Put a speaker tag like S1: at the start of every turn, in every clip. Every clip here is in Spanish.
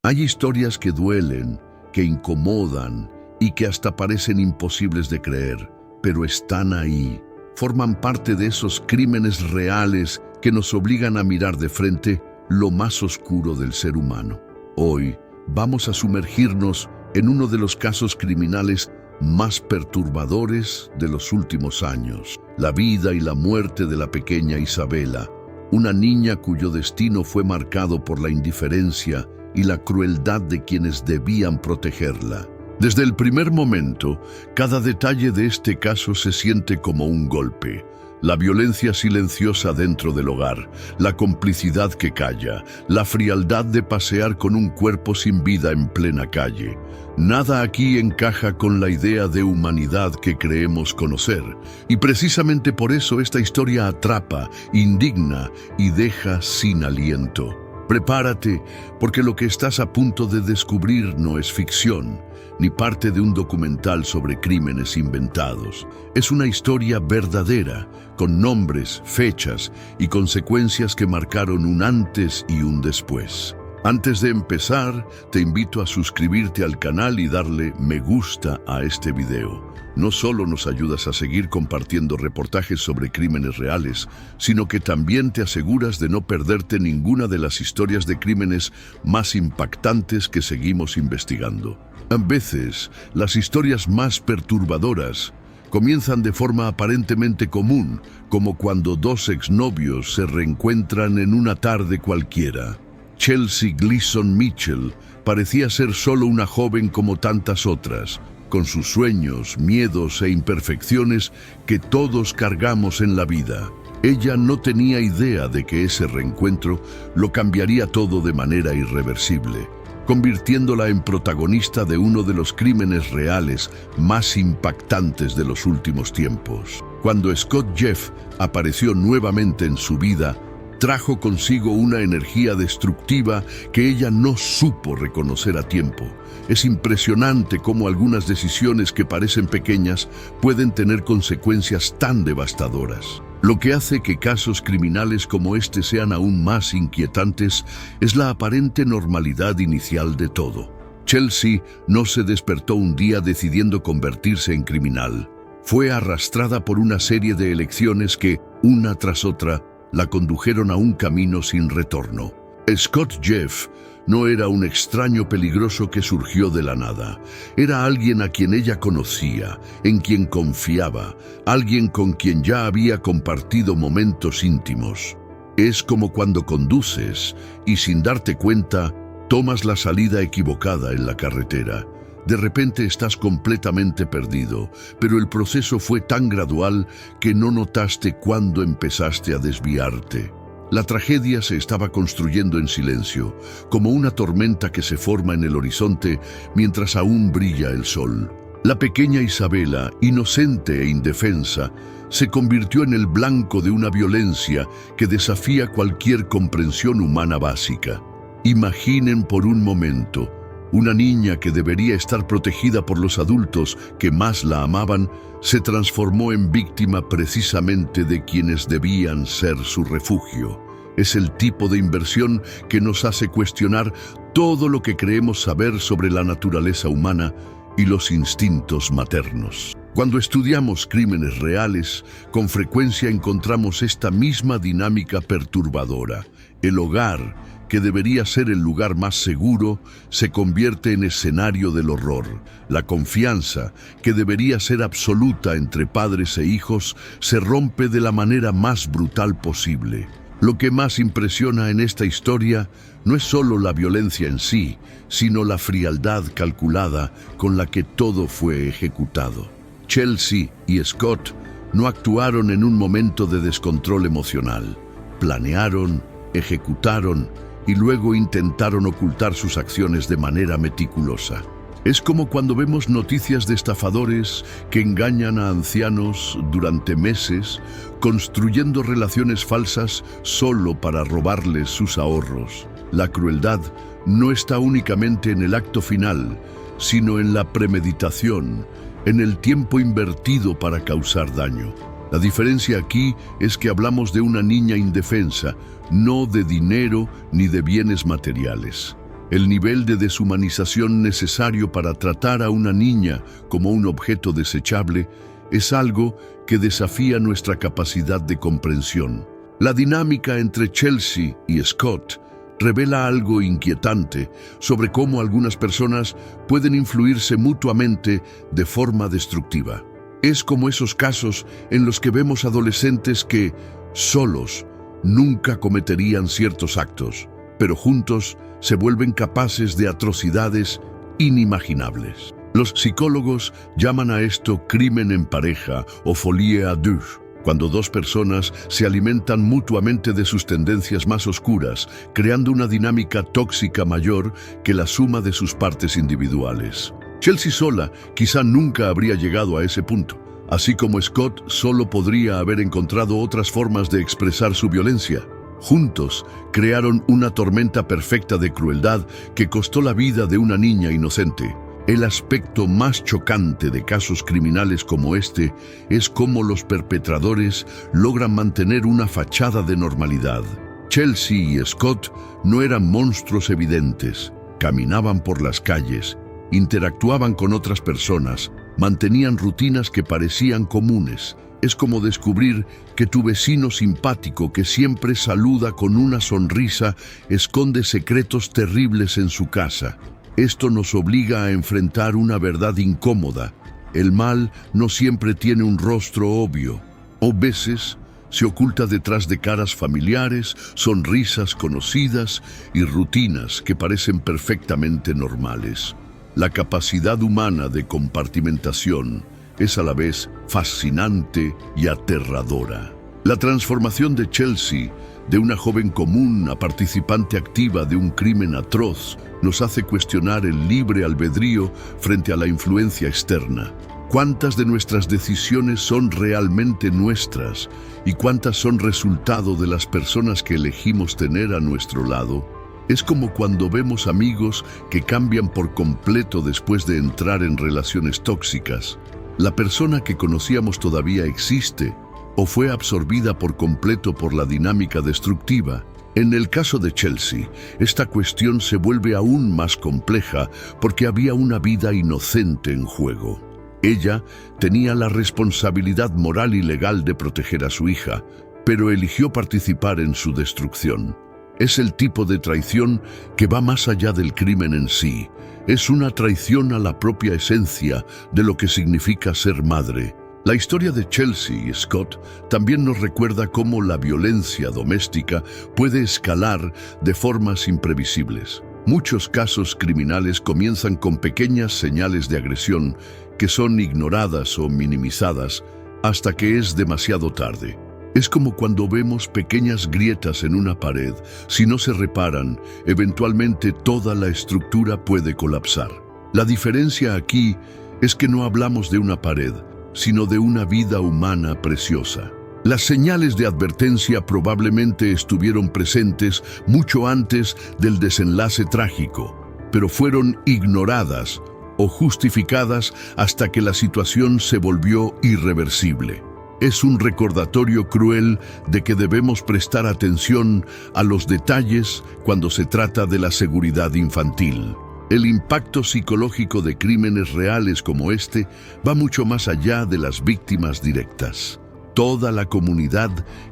S1: Hay historias que duelen, que incomodan y que hasta parecen imposibles de creer, pero están ahí. Forman parte de esos crímenes reales que nos obligan a mirar de frente lo más oscuro del ser humano. Hoy vamos a sumergirnos en uno de los casos criminales más perturbadores de los últimos años: la vida y la muerte de la pequeña Isabela, una niña cuyo destino fue marcado por la indiferencia y la crueldad de quienes debían protegerla. Desde el primer momento, cada detalle de este caso se siente como un golpe. La violencia silenciosa dentro del hogar, la complicidad que calla, la frialdad de pasear con un cuerpo sin vida en plena calle. Nada aquí encaja con la idea de humanidad que creemos conocer, y precisamente por eso esta historia atrapa, indigna y deja sin aliento. Prepárate, porque lo que estás a punto de descubrir no es ficción, ni parte de un documental sobre crímenes inventados. Es una historia verdadera, con nombres, fechas y consecuencias que marcaron un antes y un después. Antes de empezar, te invito a suscribirte al canal y darle me gusta a este video. No solo nos ayudas a seguir compartiendo reportajes sobre crímenes reales, sino que también te aseguras de no perderte ninguna de las historias de crímenes más impactantes que seguimos investigando. A veces, las historias más perturbadoras comienzan de forma aparentemente común, como cuando dos exnovios se reencuentran en una tarde cualquiera. Chelsea Gleason Mitchell parecía ser solo una joven como tantas otras, con sus sueños, miedos e imperfecciones que todos cargamos en la vida. Ella no tenía idea de que ese reencuentro lo cambiaría todo de manera irreversible, convirtiéndola en protagonista de uno de los crímenes reales más impactantes de los últimos tiempos. Cuando Scott Jeff apareció nuevamente en su vida, trajo consigo una energía destructiva que ella no supo reconocer a tiempo. Es impresionante cómo algunas decisiones que parecen pequeñas pueden tener consecuencias tan devastadoras. Lo que hace que casos criminales como este sean aún más inquietantes es la aparente normalidad inicial de todo. Chelsea no se despertó un día decidiendo convertirse en criminal. Fue arrastrada por una serie de elecciones que, una tras otra, la condujeron a un camino sin retorno. Scott Jeff no era un extraño peligroso que surgió de la nada. Era alguien a quien ella conocía, en quien confiaba, alguien con quien ya había compartido momentos íntimos. Es como cuando conduces y, sin darte cuenta, tomas la salida equivocada en la carretera. De repente estás completamente perdido, pero el proceso fue tan gradual que no notaste cuándo empezaste a desviarte. La tragedia se estaba construyendo en silencio, como una tormenta que se forma en el horizonte mientras aún brilla el sol. La pequeña Isabela, inocente e indefensa, se convirtió en el blanco de una violencia que desafía cualquier comprensión humana básica. Imaginen por un momento, una niña que debería estar protegida por los adultos que más la amaban, se transformó en víctima precisamente de quienes debían ser su refugio. Es el tipo de inversión que nos hace cuestionar todo lo que creemos saber sobre la naturaleza humana y los instintos maternos. Cuando estudiamos crímenes reales, con frecuencia encontramos esta misma dinámica perturbadora. El hogar, que debería ser el lugar más seguro, se convierte en escenario del horror. La confianza, que debería ser absoluta entre padres e hijos, se rompe de la manera más brutal posible. Lo que más impresiona en esta historia no es solo la violencia en sí, sino la frialdad calculada con la que todo fue ejecutado. Chelsea y Scott no actuaron en un momento de descontrol emocional. Planearon, ejecutaron y luego intentaron ocultar sus acciones de manera meticulosa. Es como cuando vemos noticias de estafadores que engañan a ancianos durante meses, construyendo relaciones falsas solo para robarles sus ahorros. La crueldad no está únicamente en el acto final, sino en la premeditación, en el tiempo invertido para causar daño. La diferencia aquí es que hablamos de una niña indefensa, no de dinero ni de bienes materiales. El nivel de deshumanización necesario para tratar a una niña como un objeto desechable es algo que desafía nuestra capacidad de comprensión. La dinámica entre Chelsea y Scott revela algo inquietante sobre cómo algunas personas pueden influirse mutuamente de forma destructiva. Es como esos casos en los que vemos adolescentes que, solos, nunca cometerían ciertos actos, pero juntos se vuelven capaces de atrocidades inimaginables. Los psicólogos llaman a esto crimen en pareja o folie à deux, cuando dos personas se alimentan mutuamente de sus tendencias más oscuras, creando una dinámica tóxica mayor que la suma de sus partes individuales. Chelsea sola quizá nunca habría llegado a ese punto, así como Scott solo podría haber encontrado otras formas de expresar su violencia. Juntos crearon una tormenta perfecta de crueldad que costó la vida de una niña inocente. El aspecto más chocante de casos criminales como este es cómo los perpetradores logran mantener una fachada de normalidad. Chelsea y Scott no eran monstruos evidentes. Caminaban por las calles, interactuaban con otras personas, mantenían rutinas que parecían comunes. Es como descubrir que tu vecino simpático que siempre saluda con una sonrisa esconde secretos terribles en su casa. Esto nos obliga a enfrentar una verdad incómoda. El mal no siempre tiene un rostro obvio. A veces se oculta detrás de caras familiares, sonrisas conocidas y rutinas que parecen perfectamente normales. La capacidad humana de compartimentación es a la vez fascinante y aterradora. La transformación de Chelsea, de una joven común a participante activa de un crimen atroz, nos hace cuestionar el libre albedrío frente a la influencia externa. ¿Cuántas de nuestras decisiones son realmente nuestras y cuántas son resultado de las personas que elegimos tener a nuestro lado? Es como cuando vemos amigos que cambian por completo después de entrar en relaciones tóxicas. La persona que conocíamos todavía existe o fue absorbida por completo por la dinámica destructiva. En el caso de Chelsea, esta cuestión se vuelve aún más compleja porque había una vida inocente en juego. Ella tenía la responsabilidad moral y legal de proteger a su hija, pero eligió participar en su destrucción. Es el tipo de traición que va más allá del crimen en sí. Es una traición a la propia esencia de lo que significa ser madre. La historia de Chelsea y Scott también nos recuerda cómo la violencia doméstica puede escalar de formas imprevisibles. Muchos casos criminales comienzan con pequeñas señales de agresión que son ignoradas o minimizadas hasta que es demasiado tarde. Es como cuando vemos pequeñas grietas en una pared. Si no se reparan, eventualmente toda la estructura puede colapsar. La diferencia aquí es que no hablamos de una pared, sino de una vida humana preciosa. Las señales de advertencia probablemente estuvieron presentes mucho antes del desenlace trágico, pero fueron ignoradas o justificadas hasta que la situación se volvió irreversible. Es un recordatorio cruel de que debemos prestar atención a los detalles cuando se trata de la seguridad infantil. El impacto psicológico de crímenes reales como este va mucho más allá de las víctimas directas. Toda la comunidad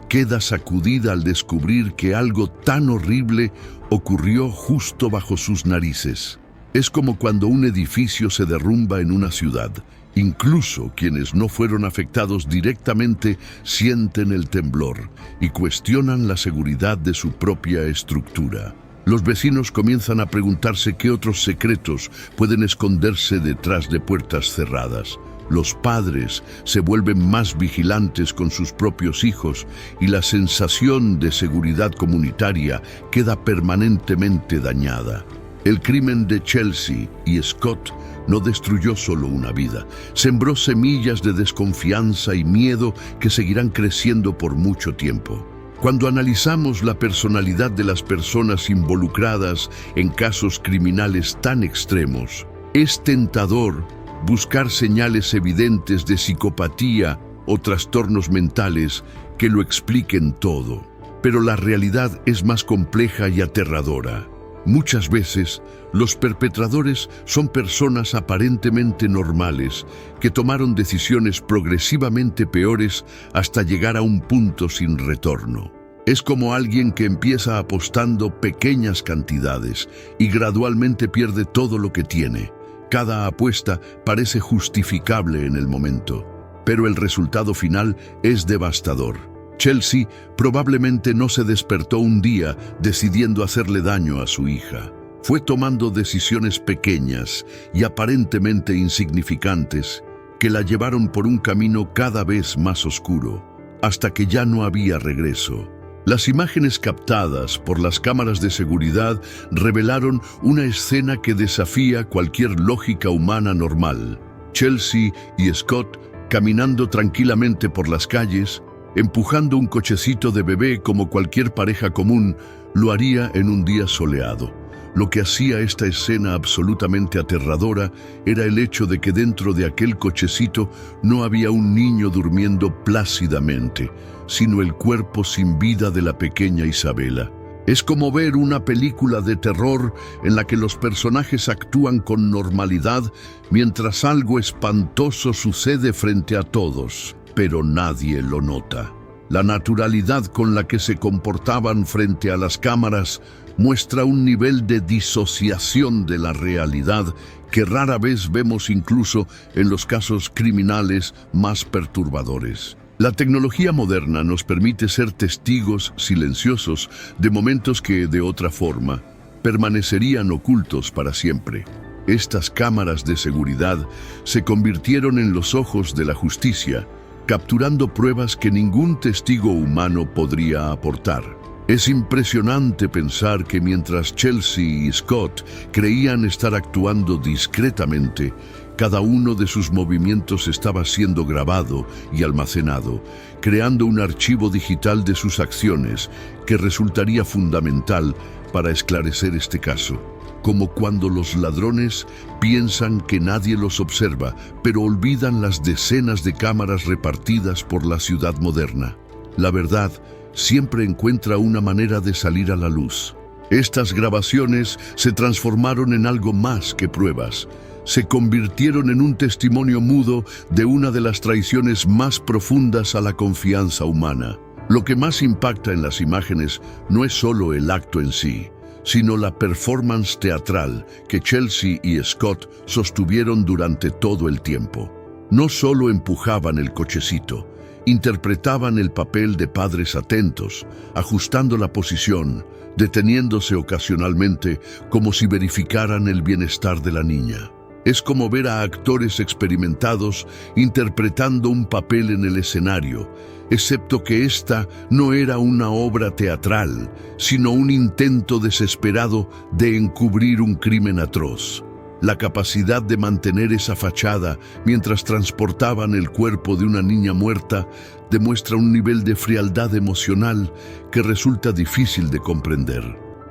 S1: queda sacudida al descubrir que algo tan horrible ocurrió justo bajo sus narices. Es como cuando un edificio se derrumba en una ciudad. Incluso quienes no fueron afectados directamente sienten el temblor y cuestionan la seguridad de su propia estructura. Los vecinos comienzan a preguntarse qué otros secretos pueden esconderse detrás de puertas cerradas. Los padres se vuelven más vigilantes con sus propios hijos y la sensación de seguridad comunitaria queda permanentemente dañada. El crimen de Chelsea y Scott no destruyó solo una vida, sembró semillas de desconfianza y miedo que seguirán creciendo por mucho tiempo. Cuando analizamos la personalidad de las personas involucradas en casos criminales tan extremos, es tentador buscar señales evidentes de psicopatía o trastornos mentales que lo expliquen todo. Pero la realidad es más compleja y aterradora. Muchas veces, los perpetradores son personas aparentemente normales que tomaron decisiones progresivamente peores hasta llegar a un punto sin retorno. Es como alguien que empieza apostando pequeñas cantidades y gradualmente pierde todo lo que tiene. Cada apuesta parece justificable en el momento, pero el resultado final es devastador. Chelsea probablemente no se despertó un día decidiendo hacerle daño a su hija. Fue tomando decisiones pequeñas y aparentemente insignificantes que la llevaron por un camino cada vez más oscuro, hasta que ya no había regreso. Las imágenes captadas por las cámaras de seguridad revelaron una escena que desafía cualquier lógica humana normal. Chelsea y Scott caminando tranquilamente por las calles, empujando un cochecito de bebé como cualquier pareja común lo haría en un día soleado. Lo que hacía esta escena absolutamente aterradora era el hecho de que dentro de aquel cochecito no había un niño durmiendo plácidamente, sino el cuerpo sin vida de la pequeña Isabela. Es como ver una película de terror en la que los personajes actúan con normalidad mientras algo espantoso sucede frente a todos, pero nadie lo nota. La naturalidad con la que se comportaban frente a las cámaras muestra un nivel de disociación de la realidad que rara vez vemos incluso en los casos criminales más perturbadores. La tecnología moderna nos permite ser testigos silenciosos de momentos que, de otra forma, permanecerían ocultos para siempre. Estas cámaras de seguridad se convirtieron en los ojos de la justicia, capturando pruebas que ningún testigo humano podría aportar. Es impresionante pensar que mientras Chelsea y Scott creían estar actuando discretamente, cada uno de sus movimientos estaba siendo grabado y almacenado, creando un archivo digital de sus acciones que resultaría fundamental para esclarecer este caso. Como cuando los ladrones piensan que nadie los observa, pero olvidan las decenas de cámaras repartidas por la ciudad moderna. La verdad siempre encuentra una manera de salir a la luz. Estas grabaciones se transformaron en algo más que pruebas. Se convirtieron en un testimonio mudo de una de las traiciones más profundas a la confianza humana. Lo que más impacta en las imágenes no es solo el acto en sí, sino la performance teatral que Chelsea y Scott sostuvieron durante todo el tiempo. No solo empujaban el cochecito, interpretaban el papel de padres atentos, ajustando la posición, deteniéndose ocasionalmente como si verificaran el bienestar de la niña. Es como ver a actores experimentados interpretando un papel en el escenario, excepto que esta no era una obra teatral, sino un intento desesperado de encubrir un crimen atroz. La capacidad de mantener esa fachada mientras transportaban el cuerpo de una niña muerta demuestra un nivel de frialdad emocional que resulta difícil de comprender.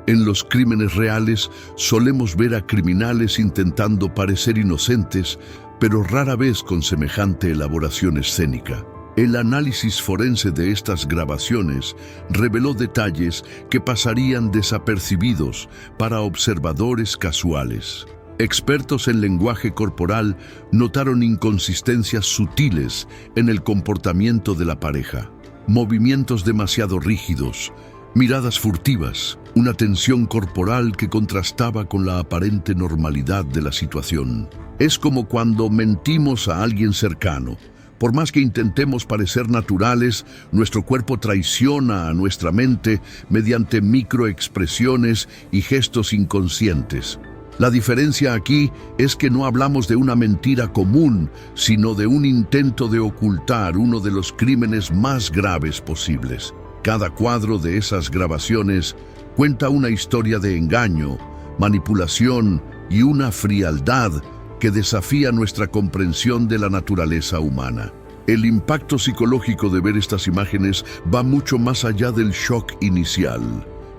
S1: En los crímenes reales solemos ver a criminales intentando parecer inocentes, pero rara vez con semejante elaboración escénica. El análisis forense de estas grabaciones reveló detalles que pasarían desapercibidos para observadores casuales. Expertos en lenguaje corporal notaron inconsistencias sutiles en el comportamiento de la pareja, movimientos demasiado rígidos, miradas furtivas, una tensión corporal que contrastaba con la aparente normalidad de la situación. Es como cuando mentimos a alguien cercano. Por más que intentemos parecer naturales, nuestro cuerpo traiciona a nuestra mente mediante microexpresiones y gestos inconscientes. La diferencia aquí es que no hablamos de una mentira común, sino de un intento de ocultar uno de los crímenes más graves posibles. Cada cuadro de esas grabaciones cuenta una historia de engaño, manipulación y una frialdad que desafía nuestra comprensión de la naturaleza humana. El impacto psicológico de ver estas imágenes va mucho más allá del shock inicial.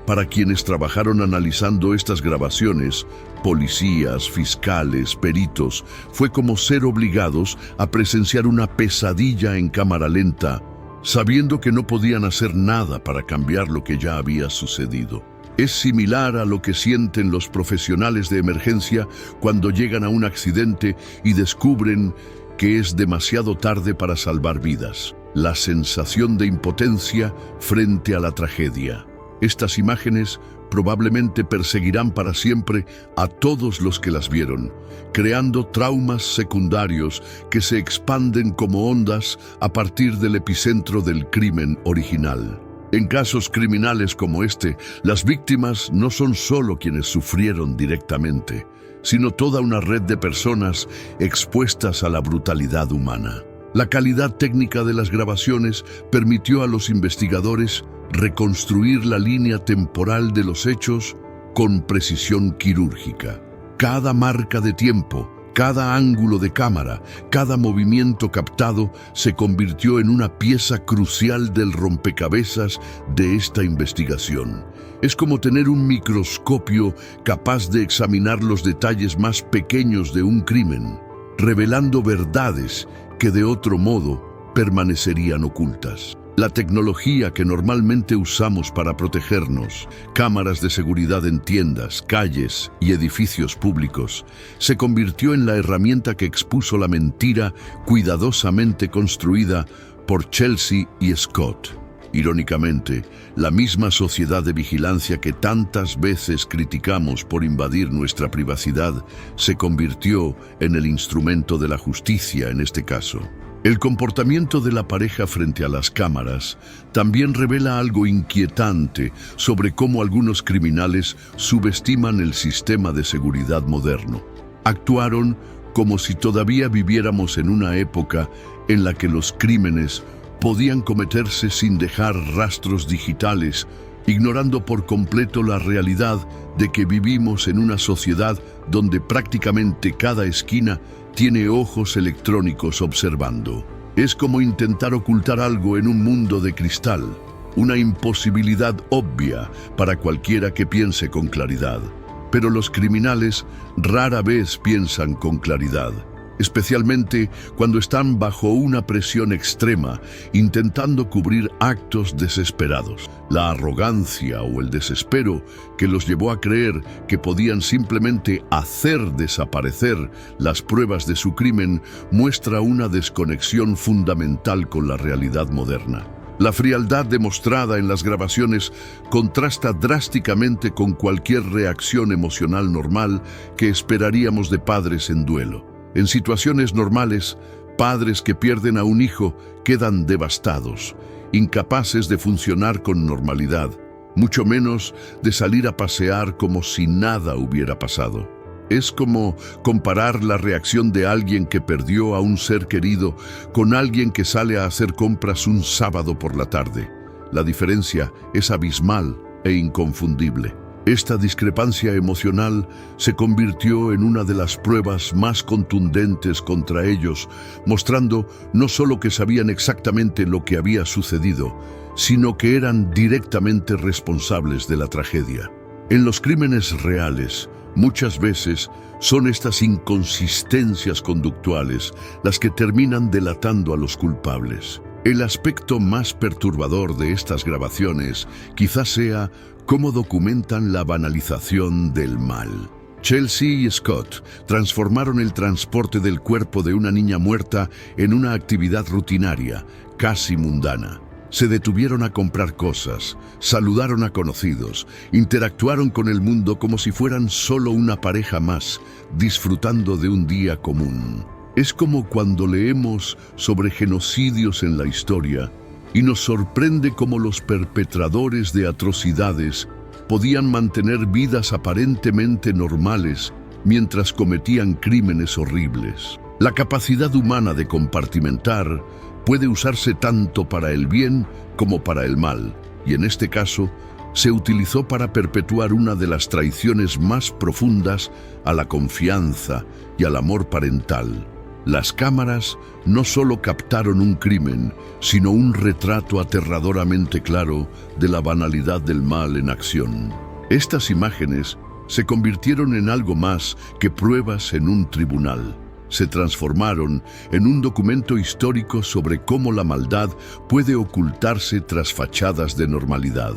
S1: Para quienes trabajaron analizando estas grabaciones, policías, fiscales, peritos, fue como ser obligados a presenciar una pesadilla en cámara lenta, sabiendo que no podían hacer nada para cambiar lo que ya había sucedido. Es similar a lo que sienten los profesionales de emergencia cuando llegan a un accidente y descubren que es demasiado tarde para salvar vidas. La sensación de impotencia frente a la tragedia. Estas imágenes probablemente perseguirán para siempre a todos los que las vieron, creando traumas secundarios que se expanden como ondas a partir del epicentro del crimen original. En casos criminales como este, las víctimas no son solo quienes sufrieron directamente, sino toda una red de personas expuestas a la brutalidad humana. La calidad técnica de las grabaciones permitió a los investigadores reconstruir la línea temporal de los hechos con precisión quirúrgica. Cada marca de tiempo, cada ángulo de cámara, cada movimiento captado se convirtió en una pieza crucial del rompecabezas de esta investigación. Es como tener un microscopio capaz de examinar los detalles más pequeños de un crimen, revelando verdades que de otro modo permanecerían ocultas. La tecnología que normalmente usamos para protegernos, cámaras de seguridad en tiendas, calles y edificios públicos, se convirtió en la herramienta que expuso la mentira cuidadosamente construida por Chelsea y Scott. Irónicamente, la misma sociedad de vigilancia que tantas veces criticamos por invadir nuestra privacidad se convirtió en el instrumento de la justicia en este caso. El comportamiento de la pareja frente a las cámaras también revela algo inquietante sobre cómo algunos criminales subestiman el sistema de seguridad moderno. Actuaron como si todavía viviéramos en una época en la que los crímenes podían cometerse sin dejar rastros digitales, ignorando por completo la realidad de que vivimos en una sociedad donde prácticamente cada esquina tiene ojos electrónicos observando. Es como intentar ocultar algo en un mundo de cristal, una imposibilidad obvia para cualquiera que piense con claridad. Pero los criminales rara vez piensan con claridad, especialmente cuando están bajo una presión extrema, intentando cubrir actos desesperados. La arrogancia o el desespero que los llevó a creer que podían simplemente hacer desaparecer las pruebas de su crimen muestra una desconexión fundamental con la realidad moderna. La frialdad demostrada en las grabaciones contrasta drásticamente con cualquier reacción emocional normal que esperaríamos de padres en duelo. En situaciones normales, padres que pierden a un hijo quedan devastados, incapaces de funcionar con normalidad, mucho menos de salir a pasear como si nada hubiera pasado. Es como comparar la reacción de alguien que perdió a un ser querido con alguien que sale a hacer compras un sábado por la tarde. La diferencia es abismal e inconfundible. Esta discrepancia emocional se convirtió en una de las pruebas más contundentes contra ellos, mostrando no solo que sabían exactamente lo que había sucedido, sino que eran directamente responsables de la tragedia. En los crímenes reales, muchas veces son estas inconsistencias conductuales las que terminan delatando a los culpables. El aspecto más perturbador de estas grabaciones quizás sea cómo documentan la banalización del mal. Chelsea y Scott transformaron el transporte del cuerpo de una niña muerta en una actividad rutinaria, casi mundana. Se detuvieron a comprar cosas, saludaron a conocidos, interactuaron con el mundo como si fueran solo una pareja más, disfrutando de un día común. Es como cuando leemos sobre genocidios en la historia y nos sorprende cómo los perpetradores de atrocidades podían mantener vidas aparentemente normales mientras cometían crímenes horribles. La capacidad humana de compartimentar puede usarse tanto para el bien como para el mal, y en este caso se utilizó para perpetuar una de las traiciones más profundas a la confianza y al amor parental. Las cámaras no solo captaron un crimen, sino un retrato aterradoramente claro de la banalidad del mal en acción. Estas imágenes se convirtieron en algo más que pruebas en un tribunal. Se transformaron en un documento histórico sobre cómo la maldad puede ocultarse tras fachadas de normalidad.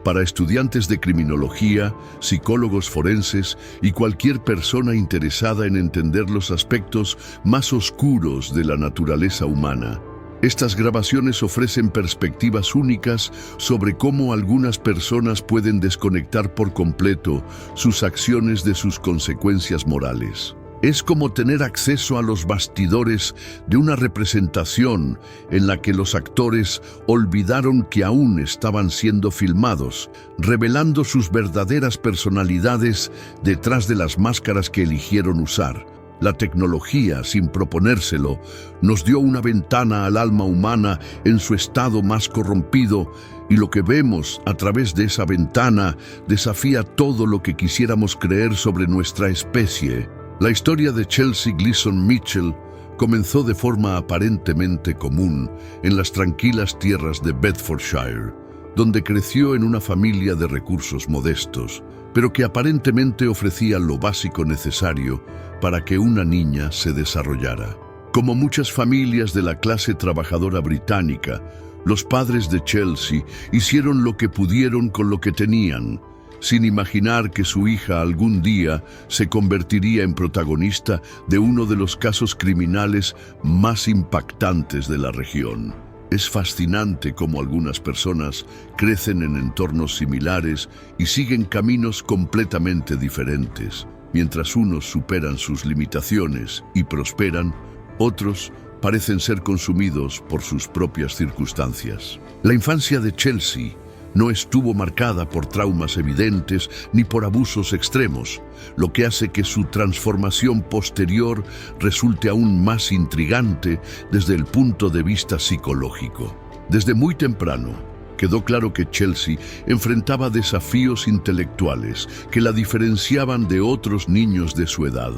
S1: para estudiantes de criminología, psicólogos forenses y cualquier persona interesada en entender los aspectos más oscuros de la naturaleza humana. Estas grabaciones ofrecen perspectivas únicas sobre cómo algunas personas pueden desconectar por completo sus acciones de sus consecuencias morales. Es como tener acceso a los bastidores de una representación en la que los actores olvidaron que aún estaban siendo filmados, revelando sus verdaderas personalidades detrás de las máscaras que eligieron usar. La tecnología, sin proponérselo, nos dio una ventana al alma humana en su estado más corrompido, y lo que vemos a través de esa ventana desafía todo lo que quisiéramos creer sobre nuestra especie. La historia de Chelsea Gleason Mitchell comenzó de forma aparentemente común en las tranquilas tierras de Bedfordshire, donde creció en una familia de recursos modestos, pero que aparentemente ofrecía lo básico necesario para que una niña se desarrollara. Como muchas familias de la clase trabajadora británica, los padres de Chelsea hicieron lo que pudieron con lo que tenían, sin imaginar que su hija algún día se convertiría en protagonista de uno de los casos criminales más impactantes de la región. Es fascinante cómo algunas personas crecen en entornos similares y siguen caminos completamente diferentes. Mientras unos superan sus limitaciones y prosperan, otros parecen ser consumidos por sus propias circunstancias. La infancia de Chelsea no estuvo marcada por traumas evidentes ni por abusos extremos, lo que hace que su transformación posterior resulte aún más intrigante desde el punto de vista psicológico. Desde muy temprano, quedó claro que Chelsea enfrentaba desafíos intelectuales que la diferenciaban de otros niños de su edad.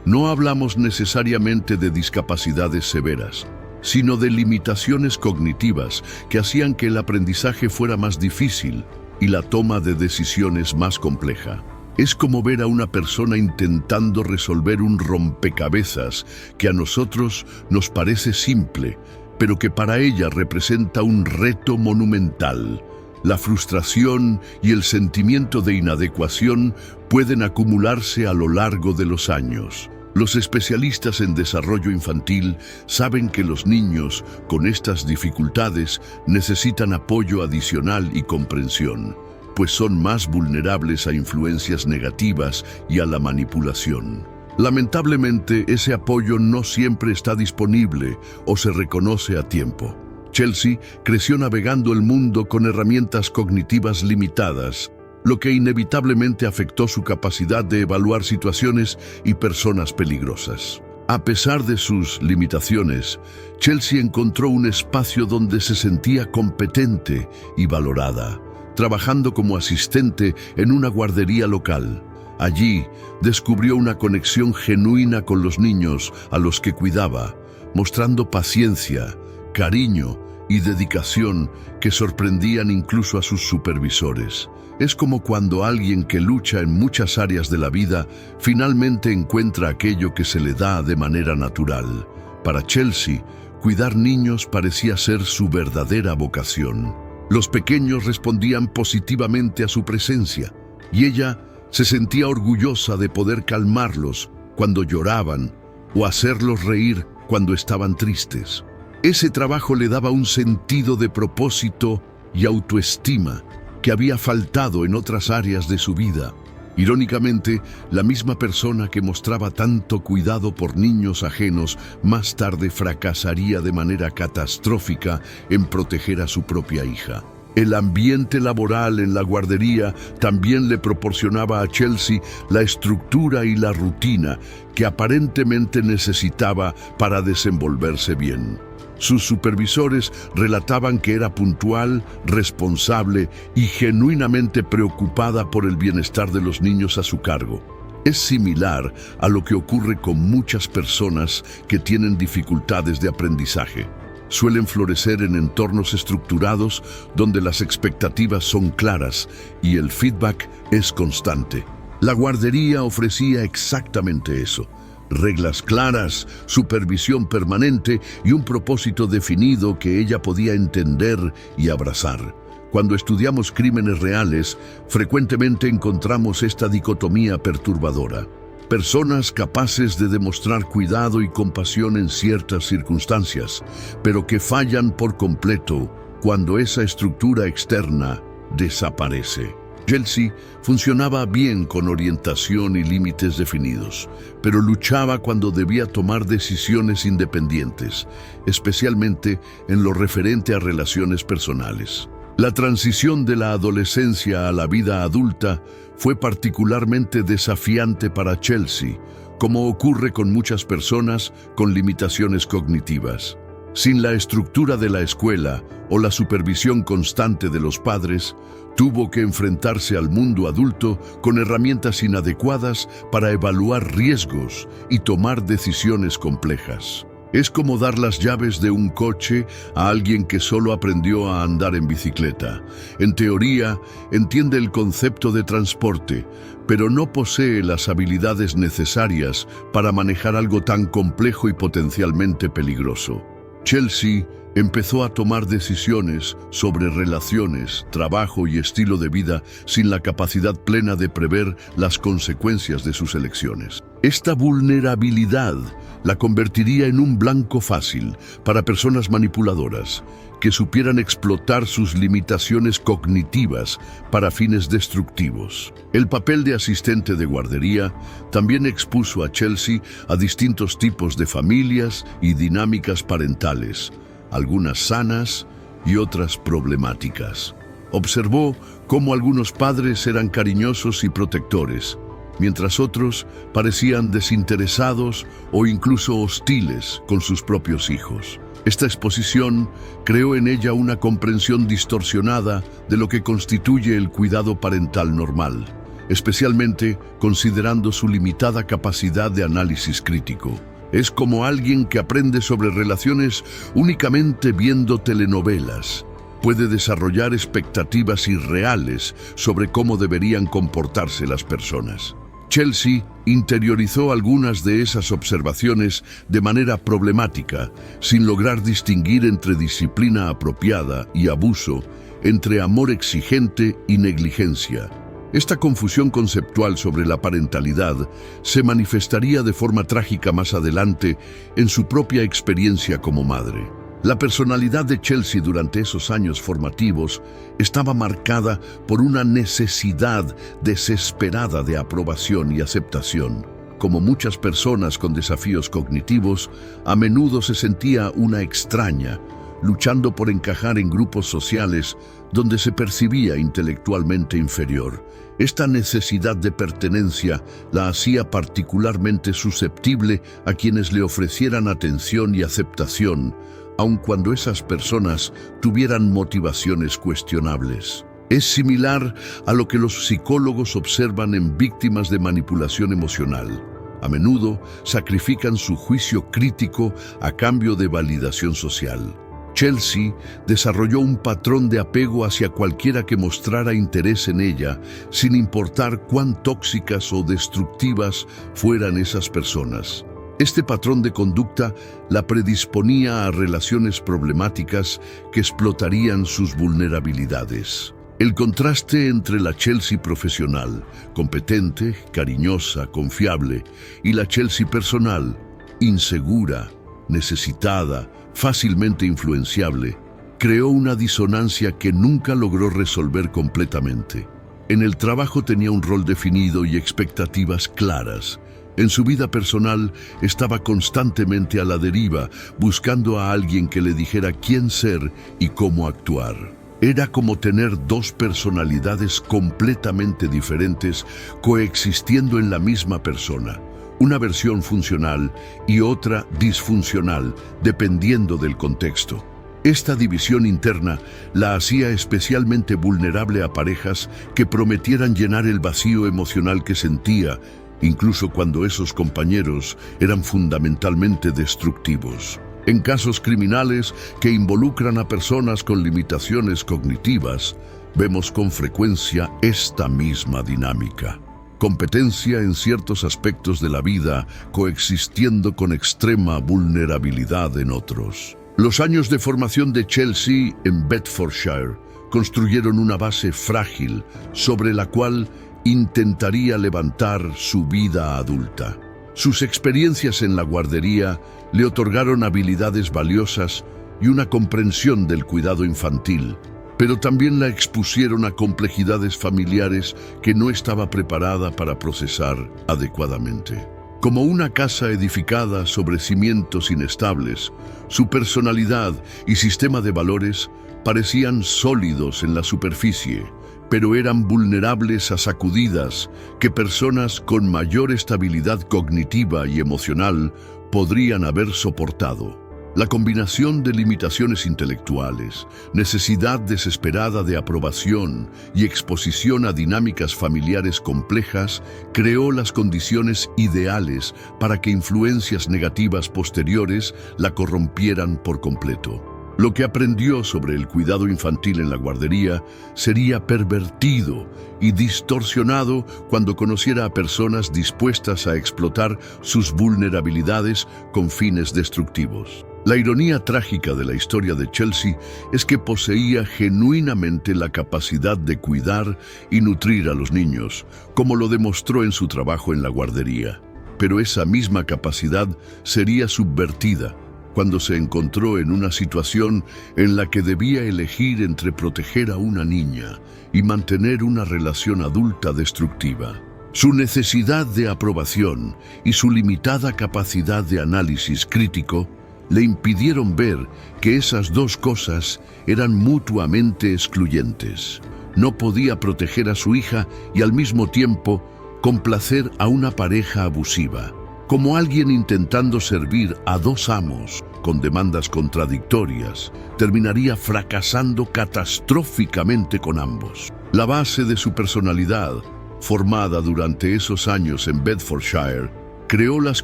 S1: No hablamos necesariamente de discapacidades severas, sino de limitaciones cognitivas que hacían que el aprendizaje fuera más difícil y la toma de decisiones más compleja. Es como ver a una persona intentando resolver un rompecabezas que a nosotros nos parece simple, pero que para ella representa un reto monumental. La frustración y el sentimiento de inadecuación pueden acumularse a lo largo de los años. Los especialistas en desarrollo infantil saben que los niños con estas dificultades necesitan apoyo adicional y comprensión, pues son más vulnerables a influencias negativas y a la manipulación. Lamentablemente, ese apoyo no siempre está disponible o se reconoce a tiempo. Chelsea creció navegando el mundo con herramientas cognitivas limitadas, lo que inevitablemente afectó su capacidad de evaluar situaciones y personas peligrosas. A pesar de sus limitaciones, Chelsea encontró un espacio donde se sentía competente y valorada, trabajando como asistente en una guardería local. Allí descubrió una conexión genuina con los niños a los que cuidaba, mostrando paciencia, cariño y dedicación que sorprendían incluso a sus supervisores. Es como cuando alguien que lucha en muchas áreas de la vida finalmente encuentra aquello que se le da de manera natural. Para Chelsea, cuidar niños parecía ser su verdadera vocación. Los pequeños respondían positivamente a su presencia, y ella se sentía orgullosa de poder calmarlos cuando lloraban o hacerlos reír cuando estaban tristes. Ese trabajo le daba un sentido de propósito y autoestima que había faltado en otras áreas de su vida. Irónicamente, la misma persona que mostraba tanto cuidado por niños ajenos más tarde fracasaría de manera catastrófica en proteger a su propia hija. El ambiente laboral en la guardería también le proporcionaba a Chelsea la estructura y la rutina que aparentemente necesitaba para desenvolverse bien. Sus supervisores relataban que era puntual, responsable y genuinamente preocupada por el bienestar de los niños a su cargo. Es similar a lo que ocurre con muchas personas que tienen dificultades de aprendizaje. Suelen florecer en entornos estructurados donde las expectativas son claras y el feedback es constante. La guardería ofrecía exactamente eso. Reglas claras, supervisión permanente y un propósito definido que ella podía entender y abrazar. Cuando estudiamos crímenes reales, frecuentemente encontramos esta dicotomía perturbadora. Personas capaces de demostrar cuidado y compasión en ciertas circunstancias, pero que fallan por completo cuando esa estructura externa desaparece. Chelsea funcionaba bien con orientación y límites definidos, pero luchaba cuando debía tomar decisiones independientes, especialmente en lo referente a relaciones personales. La transición de la adolescencia a la vida adulta fue particularmente desafiante para Chelsea, como ocurre con muchas personas con limitaciones cognitivas. Sin la estructura de la escuela o la supervisión constante de los padres, tuvo que enfrentarse al mundo adulto con herramientas inadecuadas para evaluar riesgos y tomar decisiones complejas. Es como dar las llaves de un coche a alguien que solo aprendió a andar en bicicleta. En teoría, entiende el concepto de transporte, pero no posee las habilidades necesarias para manejar algo tan complejo y potencialmente peligroso. Chelsea empezó a tomar decisiones sobre relaciones, trabajo y estilo de vida sin la capacidad plena de prever las consecuencias de sus elecciones. Esta vulnerabilidad la convertiría en un blanco fácil para personas manipuladoras que supieran explotar sus limitaciones cognitivas para fines destructivos. El papel de asistente de guardería también expuso a Chelsea a distintos tipos de familias y dinámicas parentales, algunas sanas y otras problemáticas. Observó cómo algunos padres eran cariñosos y protectores, mientras otros parecían desinteresados o incluso hostiles con sus propios hijos. Esta exposición creó en ella una comprensión distorsionada de lo que constituye el cuidado parental normal, especialmente considerando su limitada capacidad de análisis crítico. Es como alguien que aprende sobre relaciones únicamente viendo telenovelas. Puede desarrollar expectativas irreales sobre cómo deberían comportarse las personas. Chelsea interiorizó algunas de esas observaciones de manera problemática, sin lograr distinguir entre disciplina apropiada y abuso, entre amor exigente y negligencia. Esta confusión conceptual sobre la parentalidad se manifestaría de forma trágica más adelante en su propia experiencia como madre. La personalidad de Chelsea durante esos años formativos estaba marcada por una necesidad desesperada de aprobación y aceptación. Como muchas personas con desafíos cognitivos, a menudo se sentía una extraña, luchando por encajar en grupos sociales donde se percibía intelectualmente inferior. Esta necesidad de pertenencia la hacía particularmente susceptible a quienes le ofrecieran atención y aceptación, aun cuando esas personas tuvieran motivaciones cuestionables. Es similar a lo que los psicólogos observan en víctimas de manipulación emocional. A menudo sacrifican su juicio crítico a cambio de validación social. Chelsea desarrolló un patrón de apego hacia cualquiera que mostrara interés en ella, sin importar cuán tóxicas o destructivas fueran esas personas. Este patrón de conducta la predisponía a relaciones problemáticas que explotarían sus vulnerabilidades. El contraste entre la Chelsea profesional, competente, cariñosa, confiable, y la Chelsea personal, insegura, necesitada, fácilmente influenciable, creó una disonancia que nunca logró resolver completamente. En el trabajo tenía un rol definido y expectativas claras. En su vida personal estaba constantemente a la deriva, buscando a alguien que le dijera quién ser y cómo actuar. Era como tener dos personalidades completamente diferentes coexistiendo en la misma persona. Una versión funcional y otra disfuncional, dependiendo del contexto. Esta división interna la hacía especialmente vulnerable a parejas que prometieran llenar el vacío emocional que sentía, incluso cuando esos compañeros eran fundamentalmente destructivos. En casos criminales que involucran a personas con limitaciones cognitivas, vemos con frecuencia esta misma dinámica. Competencia en ciertos aspectos de la vida coexistiendo con extrema vulnerabilidad en otros. Los años de formación de Chelsea en Bedfordshire construyeron una base frágil sobre la cual intentaría levantar su vida adulta. Sus experiencias en la guardería le otorgaron habilidades valiosas y una comprensión del cuidado infantil, pero también la expusieron a complejidades familiares que no estaba preparada para procesar adecuadamente. Como una casa edificada sobre cimientos inestables, su personalidad y sistema de valores parecían sólidos en la superficie, pero eran vulnerables a sacudidas que personas con mayor estabilidad cognitiva y emocional podrían haber soportado. La combinación de limitaciones intelectuales, necesidad desesperada de aprobación y exposición a dinámicas familiares complejas creó las condiciones ideales para que influencias negativas posteriores la corrompieran por completo. Lo que aprendió sobre el cuidado infantil en la guardería sería pervertido y distorsionado cuando conociera a personas dispuestas a explotar sus vulnerabilidades con fines destructivos. La ironía trágica de la historia de Chelsea es que poseía genuinamente la capacidad de cuidar y nutrir a los niños, como lo demostró en su trabajo en la guardería. Pero esa misma capacidad sería subvertida cuando se encontró en una situación en la que debía elegir entre proteger a una niña y mantener una relación adulta destructiva. Su necesidad de aprobación y su limitada capacidad de análisis crítico le impidieron ver que esas dos cosas eran mutuamente excluyentes. No podía proteger a su hija y al mismo tiempo complacer a una pareja abusiva, como alguien intentando servir a dos amos con demandas contradictorias, terminaría fracasando catastróficamente con ambos. La base de su personalidad, formada durante esos años en Bedfordshire, creó las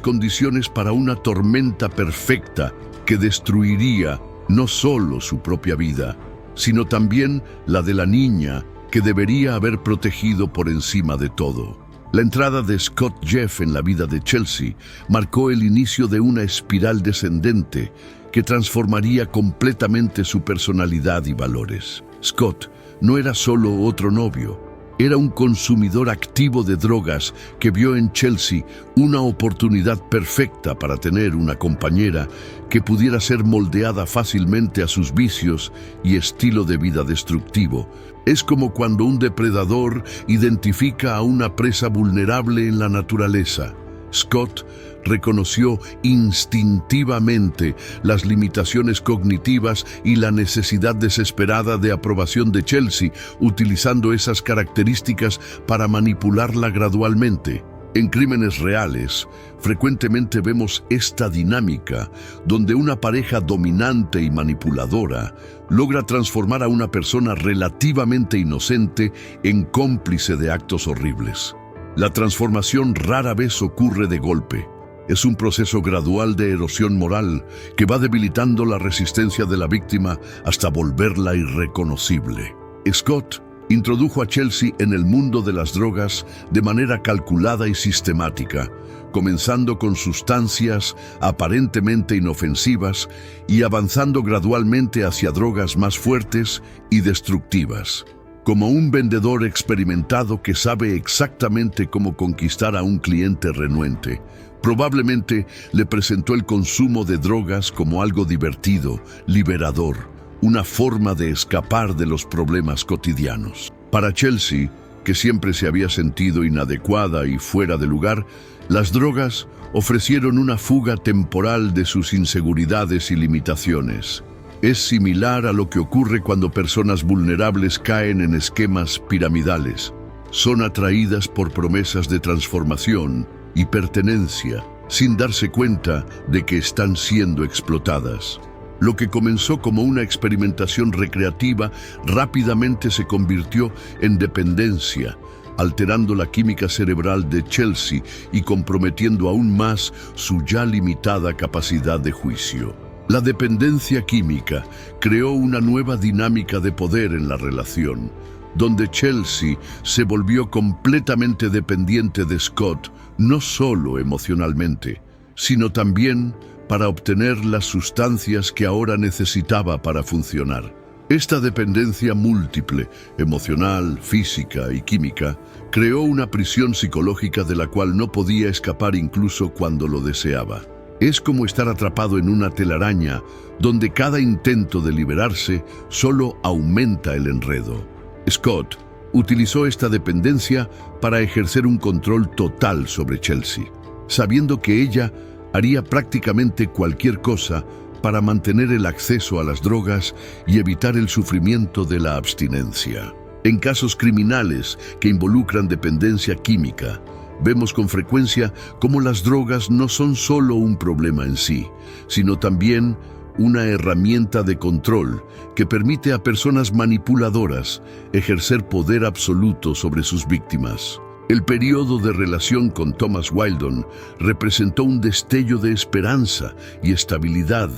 S1: condiciones para una tormenta perfecta que destruiría no solo su propia vida, sino también la de la niña que debería haber protegido por encima de todo. La entrada de Scott Jeff en la vida de Chelsea marcó el inicio de una espiral descendente que transformaría completamente su personalidad y valores. Scott no era solo otro novio, era un consumidor activo de drogas que vio en Chelsea una oportunidad perfecta para tener una compañera que pudiera ser moldeada fácilmente a sus vicios y estilo de vida destructivo. Es como cuando un depredador identifica a una presa vulnerable en la naturaleza. Scott reconoció instintivamente las limitaciones cognitivas y la necesidad desesperada de aprobación de Chelsea, utilizando esas características para manipularla gradualmente. En Crímenes Reales, frecuentemente vemos esta dinámica, donde una pareja dominante y manipuladora logra transformar a una persona relativamente inocente en cómplice de actos horribles. La transformación rara vez ocurre de golpe. Es un proceso gradual de erosión moral que va debilitando la resistencia de la víctima hasta volverla irreconocible. Scott introdujo a Chelsea en el mundo de las drogas de manera calculada y sistemática, comenzando con sustancias aparentemente inofensivas y avanzando gradualmente hacia drogas más fuertes y destructivas. Como un vendedor experimentado que sabe exactamente cómo conquistar a un cliente renuente, probablemente le presentó el consumo de drogas como algo divertido, liberador, una forma de escapar de los problemas cotidianos. Para Chelsea, que siempre se había sentido inadecuada y fuera de lugar, las drogas ofrecieron una fuga temporal de sus inseguridades y limitaciones. Es similar a lo que ocurre cuando personas vulnerables caen en esquemas piramidales. Son atraídas por promesas de transformación y pertenencia, sin darse cuenta de que están siendo explotadas. Lo que comenzó como una experimentación recreativa rápidamente se convirtió en dependencia, alterando la química cerebral de Chelsea y comprometiendo aún más su ya limitada capacidad de juicio. La dependencia química creó una nueva dinámica de poder en la relación, donde Chelsea se volvió completamente dependiente de Scott, no solo emocionalmente, sino también para obtener las sustancias que ahora necesitaba para funcionar. Esta dependencia múltiple, emocional, física y química, creó una prisión psicológica de la cual no podía escapar incluso cuando lo deseaba. Es como estar atrapado en una telaraña donde cada intento de liberarse solo aumenta el enredo. Scott utilizó esta dependencia para ejercer un control total sobre Chelsea, sabiendo que ella haría prácticamente cualquier cosa para mantener el acceso a las drogas y evitar el sufrimiento de la abstinencia. En casos criminales que involucran dependencia química, vemos con frecuencia cómo las drogas no son solo un problema en sí, sino también una herramienta de control que permite a personas manipuladoras ejercer poder absoluto sobre sus víctimas. El periodo de relación con Thomas Wildon representó un destello de esperanza y estabilidad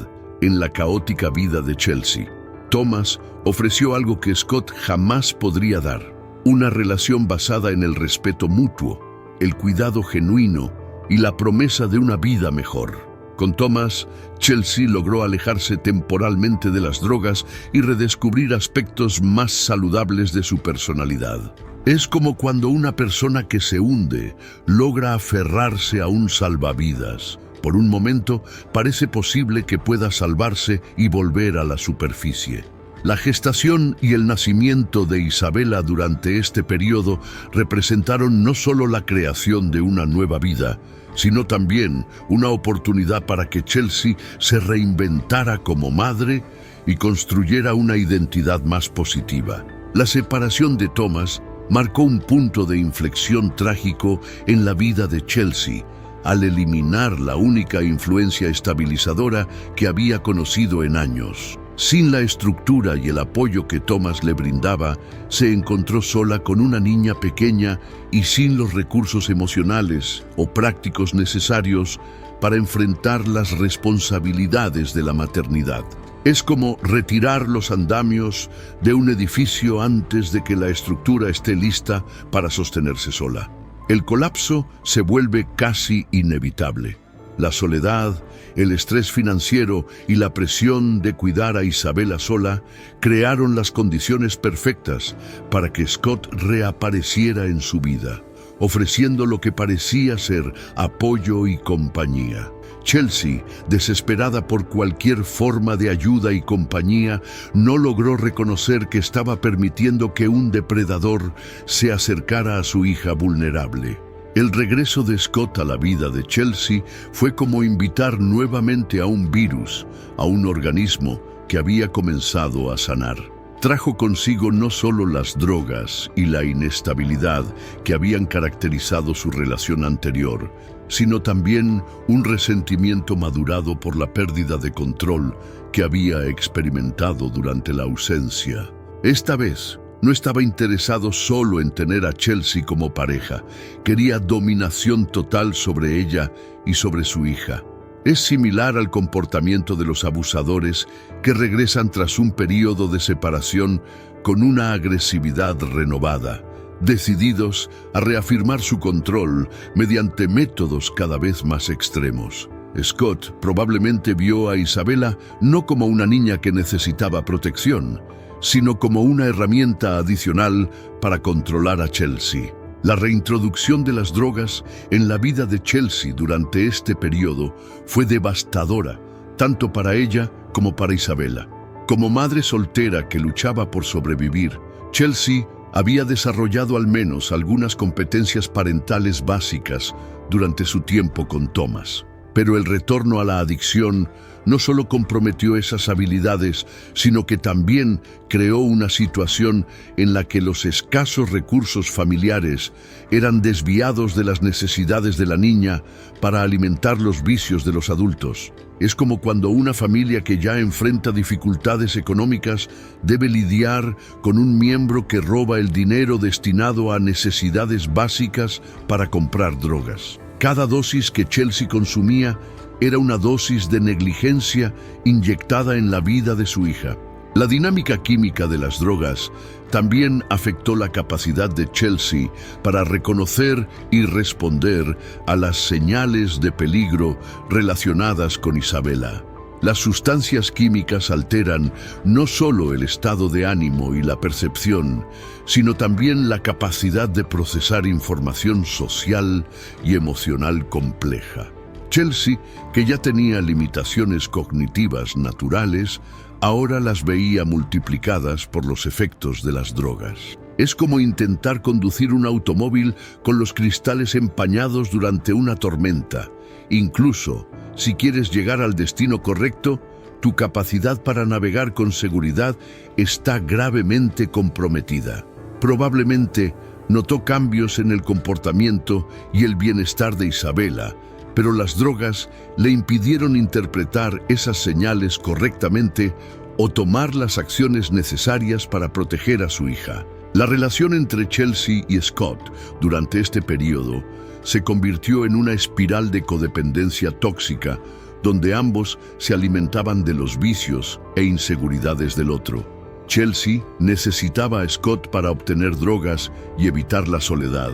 S1: en la caótica vida de Chelsea. Thomas ofreció algo que Scott jamás podría dar: una relación basada en el respeto mutuo, el cuidado genuino y la promesa de una vida mejor. Con Thomas, Chelsea logró alejarse temporalmente de las drogas y redescubrir aspectos más saludables de su personalidad. Es como cuando una persona que se hunde logra aferrarse a un salvavidas. Por un momento parece posible que pueda salvarse y volver a la superficie. La gestación y el nacimiento de Isabela durante este periodo representaron no solo la creación de una nueva vida, sino también una oportunidad para que Chelsea se reinventara como madre y construyera una identidad más positiva. La separación de Thomas marcó un punto de inflexión trágico en la vida de Chelsea, al eliminar la única influencia estabilizadora que había conocido en años. Sin la estructura y el apoyo que Thomas le brindaba, se encontró sola con una niña pequeña y sin los recursos emocionales o prácticos necesarios para enfrentar las responsabilidades de la maternidad. Es como retirar los andamios de un edificio antes de que la estructura esté lista para sostenerse sola. El colapso se vuelve casi inevitable. La soledad, el estrés financiero y la presión de cuidar a Isabela sola crearon las condiciones perfectas para que Scott reapareciera en su vida, ofreciendo lo que parecía ser apoyo y compañía. Chelsea, desesperada por cualquier forma de ayuda y compañía, no logró reconocer que estaba permitiendo que un depredador se acercara a su hija vulnerable. El regreso de Scott a la vida de Chelsea fue como invitar nuevamente a un virus, a un organismo que había comenzado a sanar. Trajo consigo no solo las drogas y la inestabilidad que habían caracterizado su relación anterior, sino también un resentimiento madurado por la pérdida de control que había experimentado durante la ausencia. Esta vez, no estaba interesado solo en tener a Chelsea como pareja, quería dominación total sobre ella y sobre su hija. Es similar al comportamiento de los abusadores que regresan tras un periodo de separación con una agresividad renovada, decididos a reafirmar su control mediante métodos cada vez más extremos. Scott probablemente vio a Isabela no como una niña que necesitaba protección, sino como una herramienta adicional para controlar a Chelsea. La reintroducción de las drogas en la vida de Chelsea durante este periodo fue devastadora, tanto para ella como para Isabela. Como madre soltera que luchaba por sobrevivir, Chelsea había desarrollado al menos algunas competencias parentales básicas durante su tiempo con Thomas. Pero el retorno a la adicción no solo comprometió esas habilidades, sino que también creó una situación en la que los escasos recursos familiares eran desviados de las necesidades de la niña para alimentar los vicios de los adultos. Es como cuando una familia que ya enfrenta dificultades económicas debe lidiar con un miembro que roba el dinero destinado a necesidades básicas para comprar drogas. Cada dosis que Chelsea consumía era una dosis de negligencia inyectada en la vida de su hija. La dinámica química de las drogas también afectó la capacidad de Chelsea para reconocer y responder a las señales de peligro relacionadas con Isabela. Las sustancias químicas alteran no solo el estado de ánimo y la percepción, sino también la capacidad de procesar información social y emocional compleja. Chelsea, que ya tenía limitaciones cognitivas naturales, ahora las veía multiplicadas por los efectos de las drogas. Es como intentar conducir un automóvil con los cristales empañados durante una tormenta. Incluso, si quieres llegar al destino correcto, tu capacidad para navegar con seguridad está gravemente comprometida. Probablemente notó cambios en el comportamiento y el bienestar de Isabela, pero las drogas le impidieron interpretar esas señales correctamente o tomar las acciones necesarias para proteger a su hija. La relación entre Chelsea y Scott durante este periodo se convirtió en una espiral de codependencia tóxica, donde ambos se alimentaban de los vicios e inseguridades del otro. Chelsea necesitaba a Scott para obtener drogas y evitar la soledad.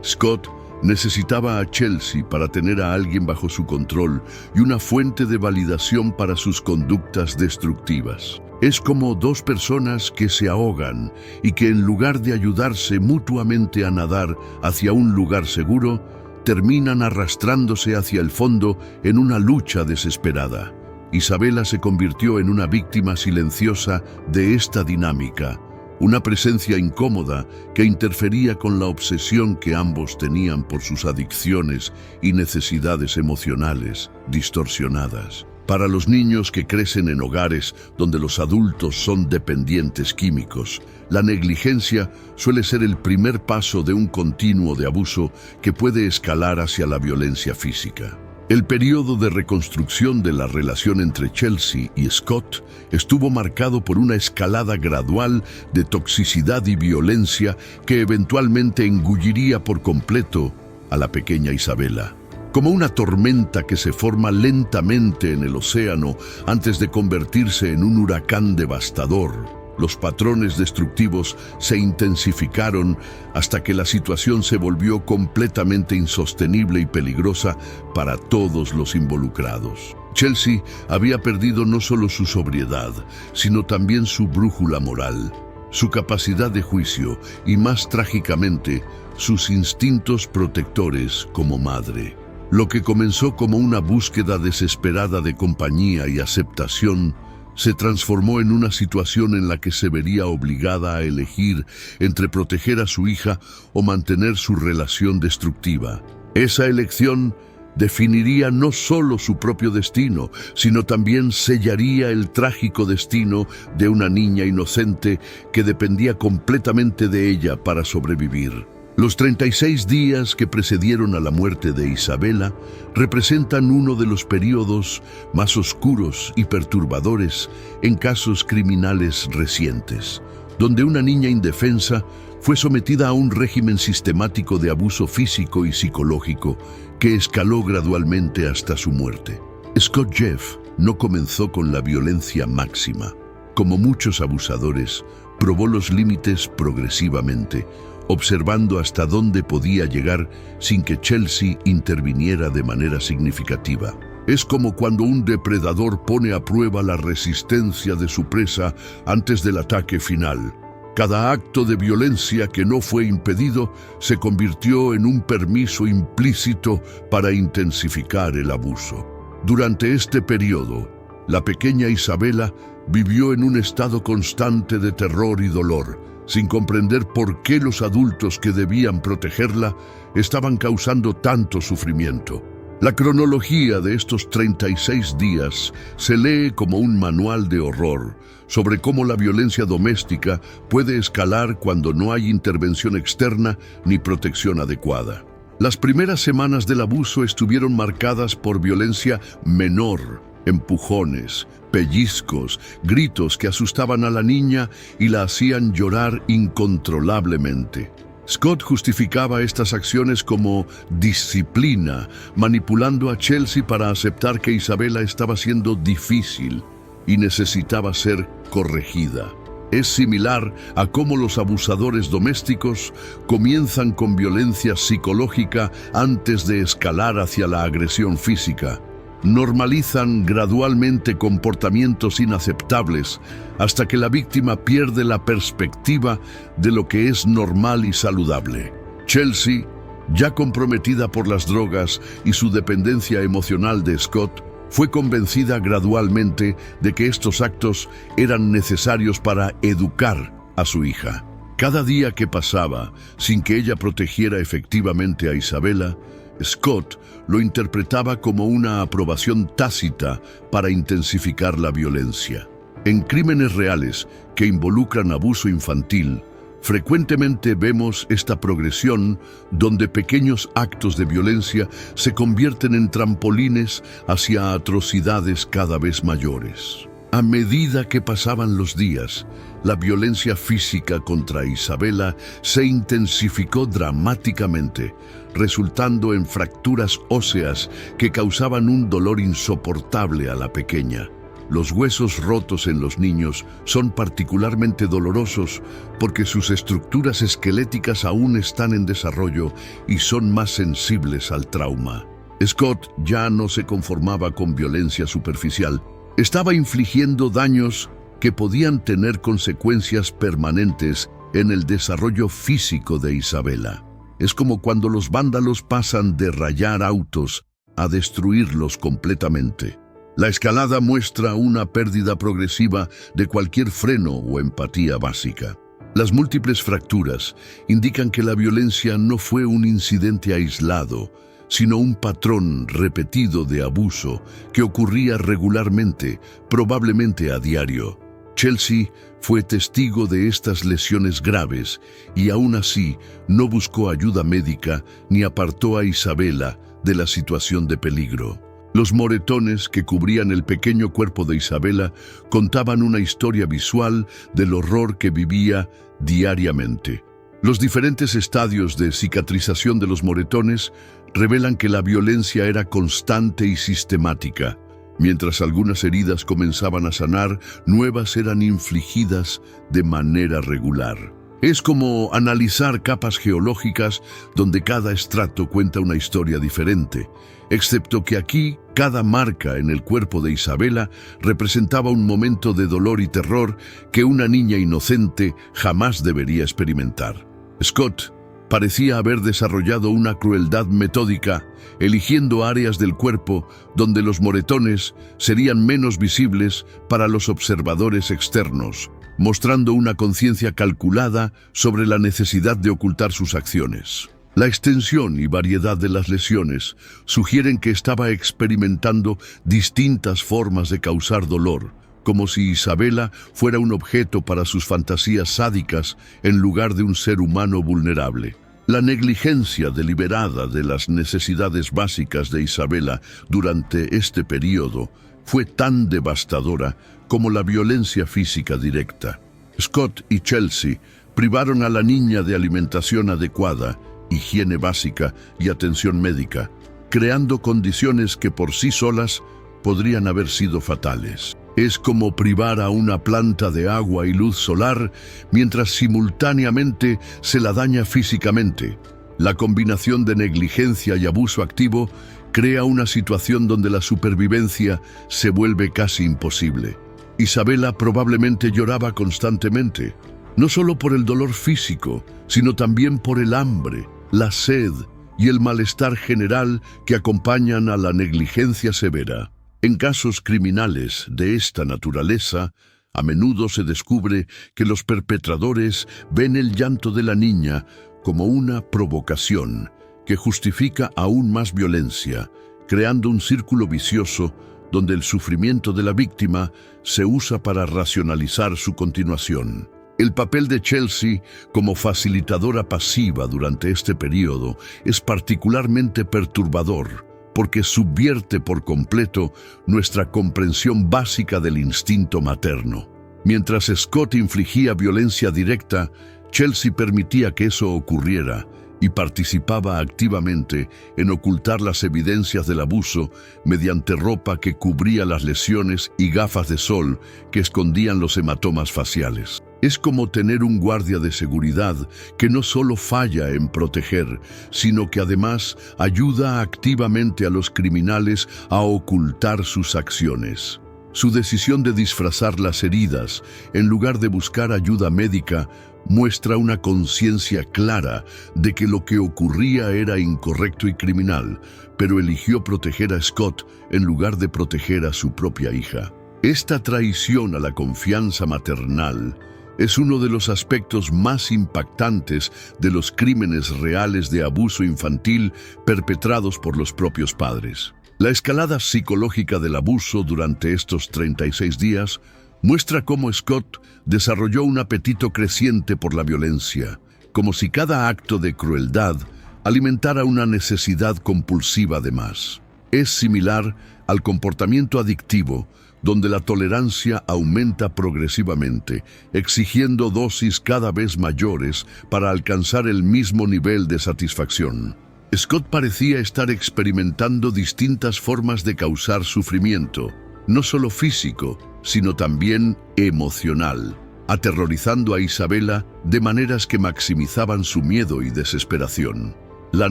S1: Scott necesitaba a Chelsea para tener a alguien bajo su control y una fuente de validación para sus conductas destructivas. Es como dos personas que se ahogan y que en lugar de ayudarse mutuamente a nadar hacia un lugar seguro, terminan arrastrándose hacia el fondo en una lucha desesperada. Isabela se convirtió en una víctima silenciosa de esta dinámica, una presencia incómoda que interfería con la obsesión que ambos tenían por sus adicciones y necesidades emocionales distorsionadas. Para los niños que crecen en hogares donde los adultos son dependientes químicos, la negligencia suele ser el primer paso de un continuo de abuso que puede escalar hacia la violencia física. El periodo de reconstrucción de la relación entre Chelsea y Scott estuvo marcado por una escalada gradual de toxicidad y violencia que eventualmente engulliría por completo a la pequeña Isabela. Como una tormenta que se forma lentamente en el océano antes de convertirse en un huracán devastador, los patrones destructivos se intensificaron hasta que la situación se volvió completamente insostenible y peligrosa para todos los involucrados. Chelsea había perdido no solo su sobriedad, sino también su brújula moral, su capacidad de juicio y, más trágicamente, sus instintos protectores como madre. Lo que comenzó como una búsqueda desesperada de compañía y aceptación se transformó en una situación en la que se vería obligada a elegir entre proteger a su hija o mantener su relación destructiva. Esa elección definiría no solo su propio destino, sino también sellaría el trágico destino de una niña inocente que dependía completamente de ella para sobrevivir. Los 36 días que precedieron a la muerte de Isabela representan uno de los periodos más oscuros y perturbadores en casos criminales recientes, donde una niña indefensa fue sometida a un régimen sistemático de abuso físico y psicológico que escaló gradualmente hasta su muerte. Scott Jeff no comenzó con la violencia máxima. Como muchos abusadores, probó los límites progresivamente, observando hasta dónde podía llegar sin que Chelsea interviniera de manera significativa. Es como cuando un depredador pone a prueba la resistencia de su presa antes del ataque final. Cada acto de violencia que no fue impedido se convirtió en un permiso implícito para intensificar el abuso. Durante este periodo, la pequeña Isabela vivió en un estado constante de terror y dolor, sin comprender por qué los adultos que debían protegerla estaban causando tanto sufrimiento. La cronología de estos 36 días se lee como un manual de horror sobre cómo la violencia doméstica puede escalar cuando no hay intervención externa ni protección adecuada. Las primeras semanas del abuso estuvieron marcadas por violencia menor, empujones, pellizcos, gritos que asustaban a la niña y la hacían llorar incontrolablemente. Scott justificaba estas acciones como disciplina, manipulando a Chelsea para aceptar que Isabela estaba siendo difícil y necesitaba ser corregida. Es similar a cómo los abusadores domésticos comienzan con violencia psicológica antes de escalar hacia la agresión física. normalizan gradualmente comportamientos inaceptables hasta que la víctima pierde la perspectiva de lo que es normal y saludable. Chelsea, ya comprometida por las drogas y su dependencia emocional de Scott, fue convencida gradualmente de que estos actos eran necesarios para educar a su hija. Cada día que pasaba sin que ella protegiera efectivamente a Isabella, Scott lo interpretaba como una aprobación tácita para intensificar la violencia. En crímenes reales que involucran abuso infantil, frecuentemente vemos esta progresión donde pequeños actos de violencia se convierten en trampolines hacia atrocidades cada vez mayores. A medida que pasaban los días, la violencia física contra Isabella se intensificó dramáticamente, resultando en fracturas óseas que causaban un dolor insoportable a la pequeña. Los huesos rotos en los niños son particularmente dolorosos porque sus estructuras esqueléticas aún están en desarrollo y son más sensibles al trauma. Scott ya no se conformaba con violencia superficial. Estaba infligiendo daños que podían tener consecuencias permanentes en el desarrollo físico de Isabella. Es como cuando los vándalos pasan de rayar autos a destruirlos completamente. La escalada muestra una pérdida progresiva de cualquier freno o empatía básica. Las múltiples fracturas indican que la violencia no fue un incidente aislado, sino un patrón repetido de abuso que ocurría regularmente, probablemente a diario. Chelsea fue testigo de estas lesiones graves y aún así no buscó ayuda médica ni apartó a Isabella de la situación de peligro. Los moretones que cubrían el pequeño cuerpo de Isabella contaban una historia visual del horror que vivía diariamente. Los diferentes estadios de cicatrización de los moretones revelan que la violencia era constante y sistemática. Mientras algunas heridas comenzaban a sanar, nuevas eran infligidas de manera regular. Es como analizar capas geológicas donde cada estrato cuenta una historia diferente, excepto que aquí cada marca en el cuerpo de Isabella representaba un momento de dolor y terror que una niña inocente jamás debería experimentar. Scott parecía haber desarrollado una crueldad metódica, eligiendo áreas del cuerpo donde los moretones serían menos visibles para los observadores externos, mostrando una conciencia calculada sobre la necesidad de ocultar sus acciones. La extensión y variedad de las lesiones sugieren que estaba experimentando distintas formas de causar dolor, como si Isabella fuera un objeto para sus fantasías sádicas en lugar de un ser humano vulnerable. La negligencia deliberada de las necesidades básicas de Isabella durante este periodo fue tan devastadora como la violencia física directa. Scott y Chelsea privaron a la niña de alimentación adecuada, higiene básica y atención médica, creando condiciones que por sí solas podrían haber sido fatales. Es como privar a una planta de agua y luz solar mientras simultáneamente se la daña físicamente. La combinación de negligencia y abuso activo crea una situación donde la supervivencia se vuelve casi imposible. Isabella probablemente lloraba constantemente, no solo por el dolor físico, sino también por el hambre, la sed y el malestar general que acompañan a la negligencia severa. En casos criminales de esta naturaleza, a menudo se descubre que los perpetradores ven el llanto de la niña como una provocación que justifica aún más violencia, creando un círculo vicioso donde el sufrimiento de la víctima se usa para racionalizar su continuación. El papel de Chelsea como facilitadora pasiva durante este periodo es particularmente perturbador, porque subvierte por completo nuestra comprensión básica del instinto materno. Mientras Scott infligía violencia directa, Chelsea permitía que eso ocurriera y participaba activamente en ocultar las evidencias del abuso mediante ropa que cubría las lesiones y gafas de sol que escondían los hematomas faciales. Es como tener un guardia de seguridad que no solo falla en proteger, sino que además ayuda activamente a los criminales a ocultar sus acciones. Su decisión de disfrazar las heridas, en lugar de buscar ayuda médica, muestra una conciencia clara de que lo que ocurría era incorrecto y criminal, pero eligió proteger a Scott en lugar de proteger a su propia hija. Esta traición a la confianza maternal es uno de los aspectos más impactantes de los crímenes reales de abuso infantil perpetrados por los propios padres. La escalada psicológica del abuso durante estos 36 días muestra cómo Scott desarrolló un apetito creciente por la violencia, como si cada acto de crueldad alimentara una necesidad compulsiva de más. Es similar al comportamiento adictivo, donde la tolerancia aumenta progresivamente, exigiendo dosis cada vez mayores para alcanzar el mismo nivel de satisfacción. Scott parecía estar experimentando distintas formas de causar sufrimiento, no solo físico, sino también emocional, aterrorizando a Isabela de maneras que maximizaban su miedo y desesperación. La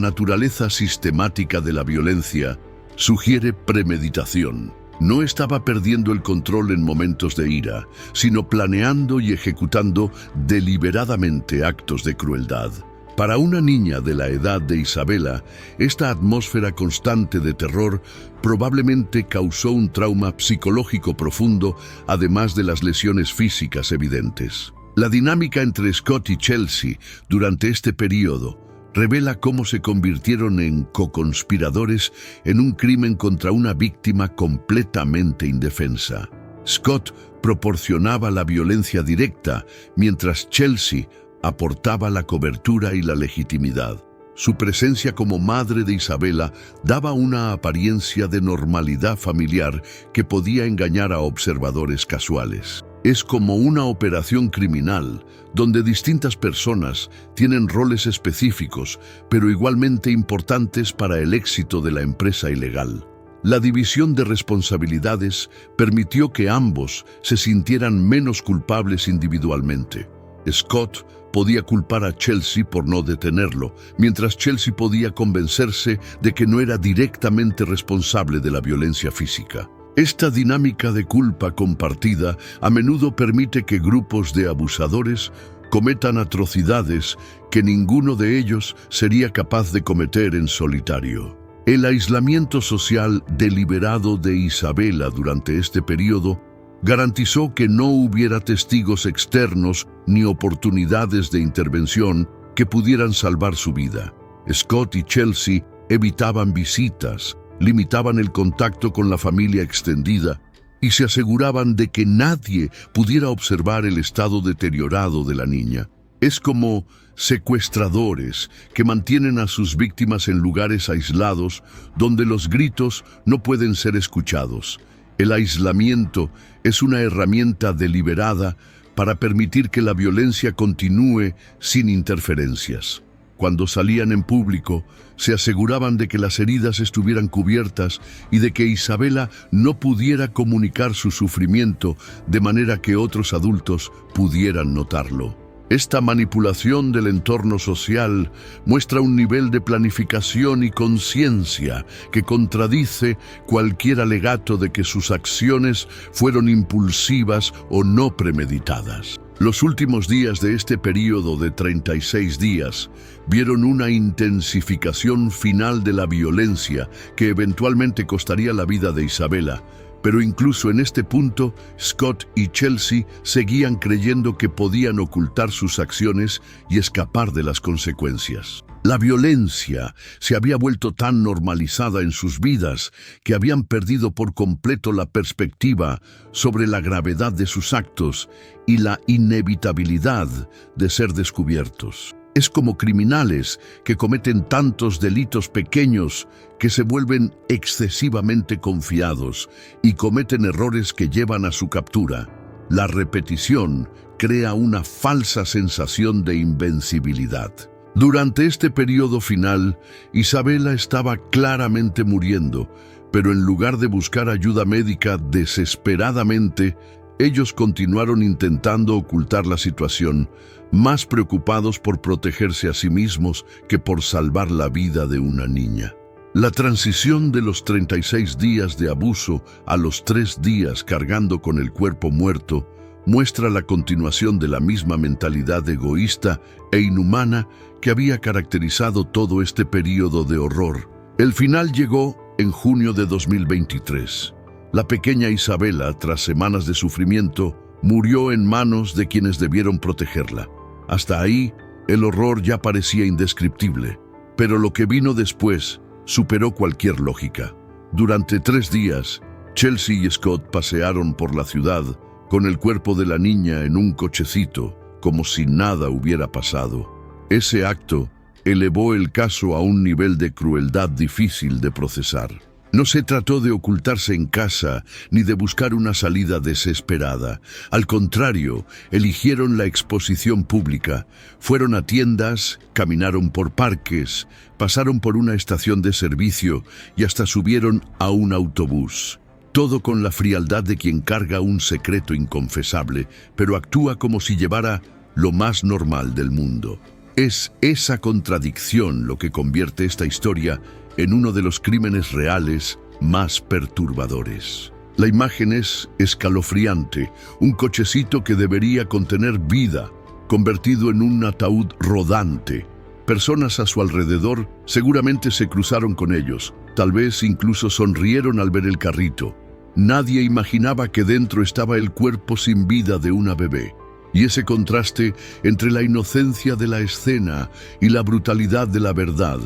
S1: naturaleza sistemática de la violencia sugiere premeditación. No estaba perdiendo el control en momentos de ira, sino planeando y ejecutando deliberadamente actos de crueldad. Para una niña de la edad de Isabela, esta atmósfera constante de terror probablemente causó un trauma psicológico profundo, además de las lesiones físicas evidentes. La dinámica entre Scott y Chelsea durante este periodo revela cómo se convirtieron en coconspiradores en un crimen contra una víctima completamente indefensa. Scott proporcionaba la violencia directa, mientras Chelsea aportaba la cobertura y la legitimidad. Su presencia como madre de Isabela daba una apariencia de normalidad familiar que podía engañar a observadores casuales. Es como una operación criminal, donde distintas personas tienen roles específicos, pero igualmente importantes para el éxito de la empresa ilegal. La división de responsabilidades permitió que ambos se sintieran menos culpables individualmente. Scott podía culpar a Chelsea por no detenerlo, mientras Chelsea podía convencerse de que no era directamente responsable de la violencia física. Esta dinámica de culpa compartida a menudo permite que grupos de abusadores cometan atrocidades que ninguno de ellos sería capaz de cometer en solitario. El aislamiento social deliberado de Isabela durante este periodo garantizó que no hubiera testigos externos ni oportunidades de intervención que pudieran salvar su vida. Scott y Chelsea evitaban visitas, limitaban el contacto con la familia extendida y se aseguraban de que nadie pudiera observar el estado deteriorado de la niña. Es como secuestradores que mantienen a sus víctimas en lugares aislados donde los gritos no pueden ser escuchados. El aislamiento es una herramienta deliberada para permitir que la violencia continúe sin interferencias. Cuando salían en público, se aseguraban de que las heridas estuvieran cubiertas y de que Isabela no pudiera comunicar su sufrimiento de manera que otros adultos pudieran notarlo. Esta manipulación del entorno social muestra un nivel de planificación y conciencia que contradice cualquier alegato de que sus acciones fueron impulsivas o no premeditadas. Los últimos días de este período de 36 días vieron una intensificación final de la violencia que eventualmente costaría la vida de Isabela. Pero incluso en este punto, Scott y Chelsea seguían creyendo que podían ocultar sus acciones y escapar de las consecuencias. La violencia se había vuelto tan normalizada en sus vidas que habían perdido por completo la perspectiva sobre la gravedad de sus actos y la inevitabilidad de ser descubiertos. Es como criminales que cometen tantos delitos pequeños que se vuelven excesivamente confiados y cometen errores que llevan a su captura. La repetición crea una falsa sensación de invencibilidad. Durante este periodo final, Isabela estaba claramente muriendo, pero en lugar de buscar ayuda médica desesperadamente, ellos continuaron intentando ocultar la situación, más preocupados por protegerse a sí mismos que por salvar la vida de una niña. La transición de los 36 días de abuso a los 3 días cargando con el cuerpo muerto muestra la continuación de la misma mentalidad egoísta e inhumana que había caracterizado todo este período de horror. El final llegó en junio de 2023. La pequeña Isabela, tras semanas de sufrimiento, murió en manos de quienes debieron protegerla. Hasta ahí, el horror ya parecía indescriptible, pero lo que vino después superó cualquier lógica. Durante 3 días, Chelsea y Scott pasearon por la ciudad con el cuerpo de la niña en un cochecito, como si nada hubiera pasado. Ese acto elevó el caso a un nivel de crueldad difícil de procesar. No se trató de ocultarse en casa ni de buscar una salida desesperada. Al contrario, eligieron la exposición pública. Fueron a tiendas, caminaron por parques, pasaron por una estación de servicio y hasta subieron a un autobús. Todo con la frialdad de quien carga un secreto inconfesable, pero actúa como si llevara lo más normal del mundo. Es esa contradicción lo que convierte esta historia en uno de los crímenes reales más perturbadores. La imagen es escalofriante, un cochecito que debería contener vida, convertido en un ataúd rodante. Personas a su alrededor seguramente se cruzaron con ellos, tal vez incluso sonrieron al ver el carrito. Nadie imaginaba que dentro estaba el cuerpo sin vida de una bebé. Y ese contraste entre la inocencia de la escena y la brutalidad de la verdad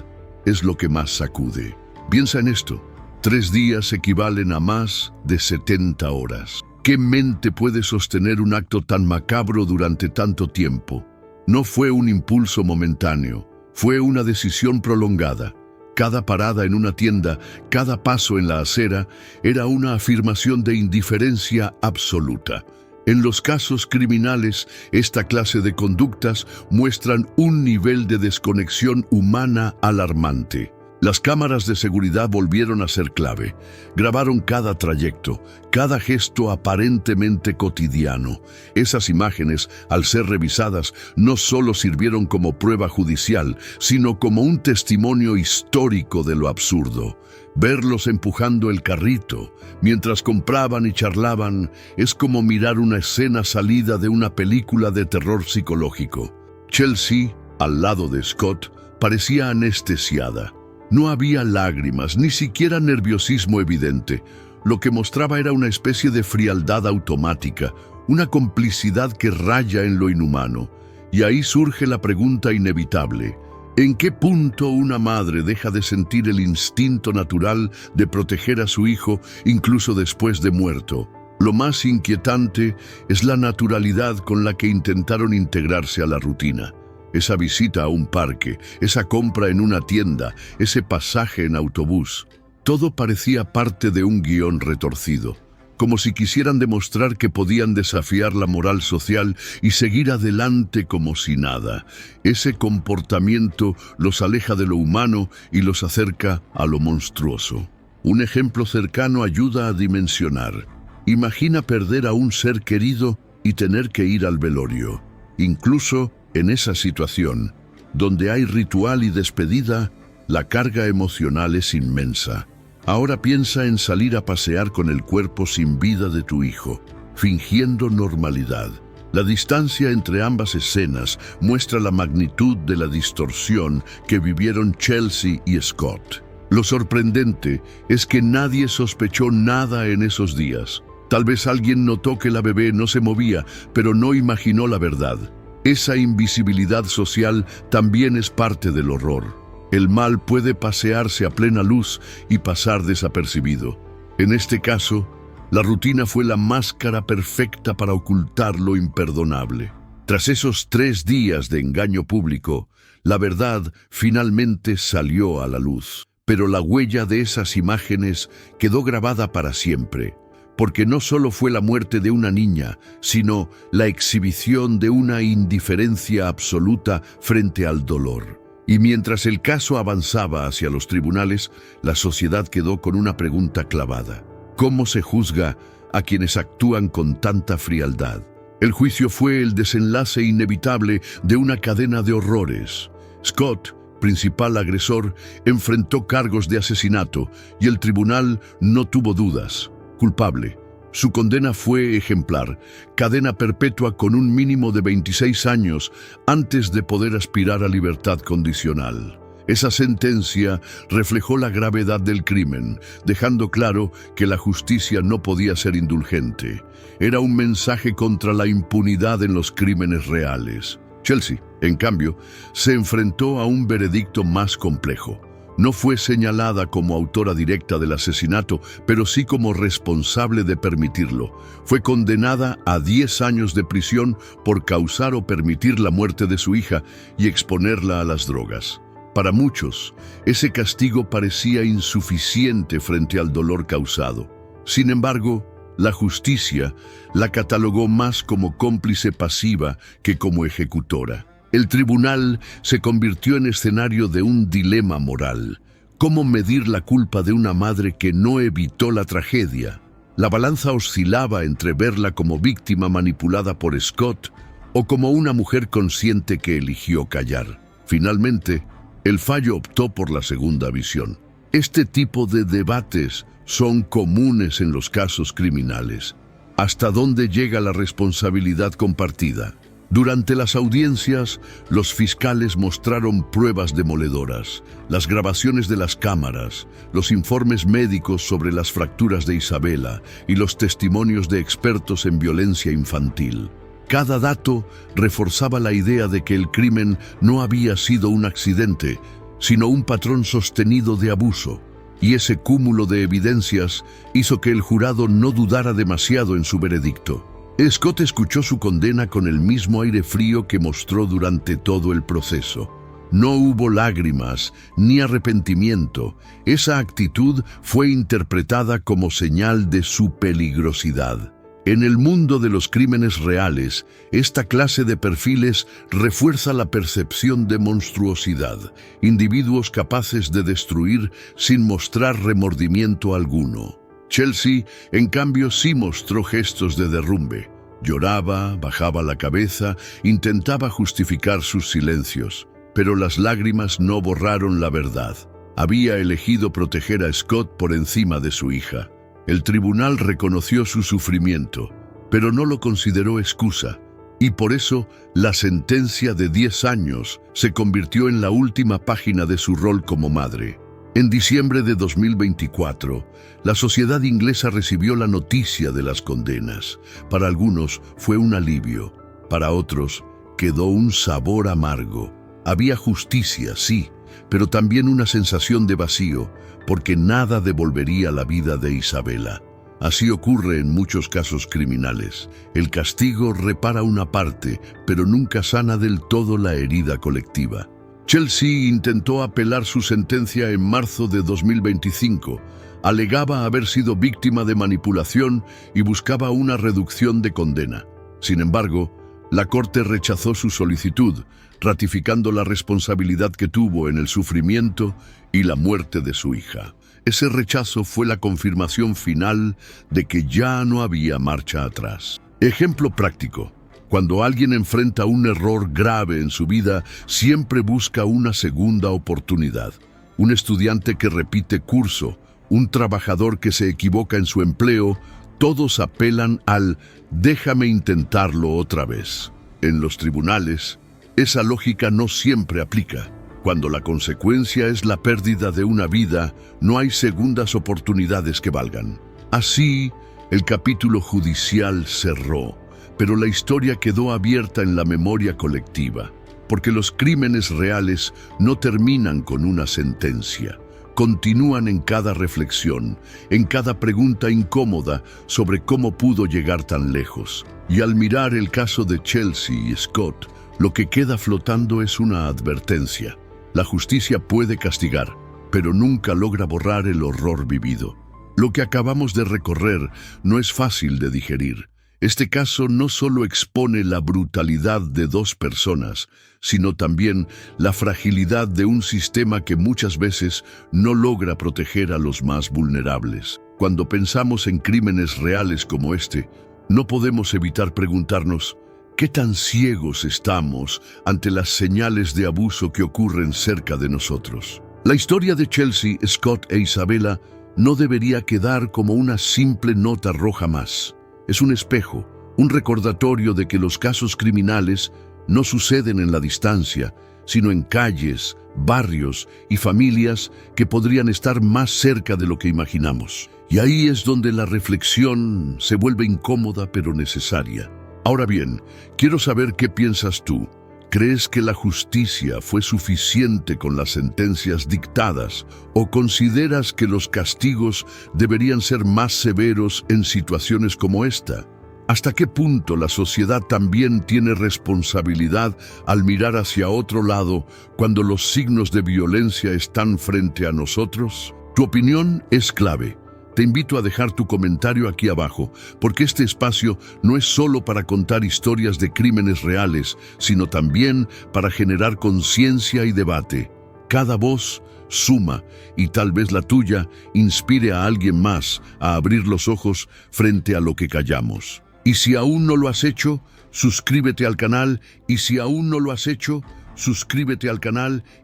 S1: es lo que más sacude. Piensa en esto. 3 días equivalen a más de 70 horas. ¿Qué mente puede sostener un acto tan macabro durante tanto tiempo? No fue un impulso momentáneo, fue una decisión prolongada. Cada parada en una tienda, cada paso en la acera, era una afirmación de indiferencia absoluta. En los casos criminales, esta clase de conductas muestran un nivel de desconexión humana alarmante. Las cámaras de seguridad volvieron a ser clave. Grabaron cada trayecto, cada gesto aparentemente cotidiano. Esas imágenes, al ser revisadas, no solo sirvieron como prueba judicial, sino como un testimonio histórico de lo absurdo. Verlos empujando el carrito, mientras compraban y charlaban, es como mirar una escena salida de una película de terror psicológico. Chelsea, al lado de Scott, parecía anestesiada. No había lágrimas, ni siquiera nerviosismo evidente. Lo que mostraba era una especie de frialdad automática, una complicidad que raya en lo inhumano. Y ahí surge la pregunta inevitable: ¿en qué punto una madre deja de sentir el instinto natural de proteger a su hijo incluso después de muerto? Lo más inquietante es la naturalidad con la que intentaron integrarse a la rutina. Esa visita a un parque, esa compra en una tienda, ese pasaje en autobús. Todo parecía parte de un guión retorcido, como si quisieran demostrar que podían desafiar la moral social y seguir adelante como si nada. Ese comportamiento los aleja de lo humano y los acerca a lo monstruoso. Un ejemplo cercano ayuda a dimensionar. Imagina perder a un ser querido y tener que ir al velorio. Incluso en esa situación, donde hay ritual y despedida, la carga emocional es inmensa. Ahora piensa en salir a pasear con el cuerpo sin vida de tu hijo, fingiendo normalidad. La distancia entre ambas escenas muestra la magnitud de la distorsión que vivieron Chelsea y Scott. Lo sorprendente es que nadie sospechó nada en esos días. Tal vez alguien notó que la bebé no se movía, pero no imaginó la verdad. Esa invisibilidad social también es parte del horror. El mal puede pasearse a plena luz y pasar desapercibido. En este caso, la rutina fue la máscara perfecta para ocultar lo imperdonable. Tras esos 3 días de engaño público, la verdad finalmente salió a la luz. Pero la huella de esas imágenes quedó grabada para siempre. Porque no solo fue la muerte de una niña, sino la exhibición de una indiferencia absoluta frente al dolor. Y mientras el caso avanzaba hacia los tribunales, la sociedad quedó con una pregunta clavada: ¿cómo se juzga a quienes actúan con tanta frialdad. El juicio fue el desenlace inevitable de una cadena de horrores. Scott, principal agresor, enfrentó cargos de asesinato y el tribunal no tuvo dudas. Culpable. Su condena fue ejemplar, cadena perpetua con un mínimo de 26 años antes de poder aspirar a libertad condicional. Esa sentencia reflejó la gravedad del crimen, dejando claro que la justicia no podía ser indulgente. Era un mensaje contra la impunidad en los crímenes reales. Chelsea, en cambio, se enfrentó a un veredicto más complejo. No fue señalada como autora directa del asesinato, pero sí como responsable de permitirlo. Fue condenada a 10 años de prisión por causar o permitir la muerte de su hija y exponerla a las drogas. Para muchos, ese castigo parecía insuficiente frente al dolor causado. Sin embargo, la justicia la catalogó más como cómplice pasiva que como ejecutora. El tribunal se convirtió en escenario de un dilema moral. ¿Cómo medir la culpa de una madre que no evitó la tragedia? La balanza oscilaba entre verla como víctima manipulada por Scott o como una mujer consciente que eligió callar. Finalmente, el fallo optó por la segunda visión. Este tipo de debates son comunes en los casos criminales. ¿Hasta dónde llega la responsabilidad compartida? Durante las audiencias, los fiscales mostraron pruebas demoledoras, las grabaciones de las cámaras, los informes médicos sobre las fracturas de Isabela y los testimonios de expertos en violencia infantil. Cada dato reforzaba la idea de que el crimen no había sido un accidente, sino un patrón sostenido de abuso. Y ese cúmulo de evidencias hizo que el jurado no dudara demasiado en su veredicto. Scott escuchó su condena con el mismo aire frío que mostró durante todo el proceso. No hubo lágrimas ni arrepentimiento. Esa actitud fue interpretada como señal de su peligrosidad. En el mundo de los crímenes reales, esta clase de perfiles refuerza la percepción de monstruosidad, individuos capaces de destruir sin mostrar remordimiento alguno. Chelsea, en cambio, sí mostró gestos de derrumbe. Lloraba, bajaba la cabeza, intentaba justificar sus silencios, pero las lágrimas no borraron la verdad. Había elegido proteger a Scott por encima de su hija. El tribunal reconoció su sufrimiento, pero no lo consideró excusa, y por eso la sentencia de 10 años se convirtió en la última página de su rol como madre. En diciembre de 2024, la sociedad inglesa recibió la noticia de las condenas. Para algunos fue un alivio, para otros quedó un sabor amargo. Había justicia, sí, pero también una sensación de vacío, porque nada devolvería la vida de Isabela. Así ocurre en muchos casos criminales. El castigo repara una parte, pero nunca sana del todo la herida colectiva. Chelsea intentó apelar su sentencia en marzo de 2025. Alegaba haber sido víctima de manipulación y buscaba una reducción de condena. Sin embargo, la Corte rechazó su solicitud, ratificando la responsabilidad que tuvo en el sufrimiento y la muerte de su hija. Ese rechazo fue la confirmación final de que ya no había marcha atrás. Ejemplo práctico. Cuando alguien enfrenta un error grave en su vida, siempre busca una segunda oportunidad. Un estudiante que repite curso, un trabajador que se equivoca en su empleo, todos apelan al «déjame intentarlo otra vez». En los tribunales, esa lógica no siempre aplica. Cuando la consecuencia es la pérdida de una vida, no hay segundas oportunidades que valgan. Así, el capítulo judicial cerró, pero la historia quedó abierta en la memoria colectiva, porque los crímenes reales no terminan con una sentencia. Continúan en cada reflexión, en cada pregunta incómoda sobre cómo pudo llegar tan lejos. Y al mirar el caso de Chelsea y Scott, lo que queda flotando es una advertencia. La justicia puede castigar, pero nunca logra borrar el horror vivido. Lo que acabamos de recorrer no es fácil de digerir. Este caso no solo expone la brutalidad de dos personas, sino también la fragilidad de un sistema que muchas veces no logra proteger a los más vulnerables. Cuando pensamos en crímenes reales como este, no podemos evitar preguntarnos ¿qué tan ciegos estamos ante las señales de abuso que ocurren cerca de nosotros? La historia de Chelsea, Scott e Isabella no debería quedar como una simple nota roja más. Es un espejo, un recordatorio de que los casos criminales no suceden en la distancia, sino en calles, barrios y familias que podrían estar más cerca de lo que imaginamos. Y ahí es donde la reflexión se vuelve incómoda pero necesaria. Ahora bien, quiero saber qué piensas tú. ¿Crees que la justicia fue suficiente con las sentencias dictadas o consideras que los castigos deberían ser más severos en situaciones como esta? ¿Hasta qué punto la sociedad también tiene responsabilidad al mirar hacia otro lado cuando los signos de violencia están frente a nosotros? Tu opinión es clave. Te invito a dejar tu comentario aquí abajo, porque este espacio no es solo para contar historias de crímenes reales, sino también para generar conciencia y debate. Cada voz suma y tal vez la tuya inspire a alguien más a abrir los ojos frente a lo que callamos. Y si aún no lo has hecho, suscríbete al canal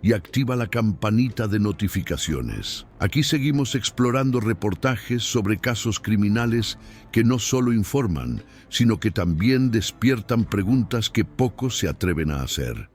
S1: y activa la campanita de notificaciones. Aquí seguimos explorando reportajes sobre casos criminales que no solo informan, sino que también despiertan preguntas que pocos se atreven a hacer.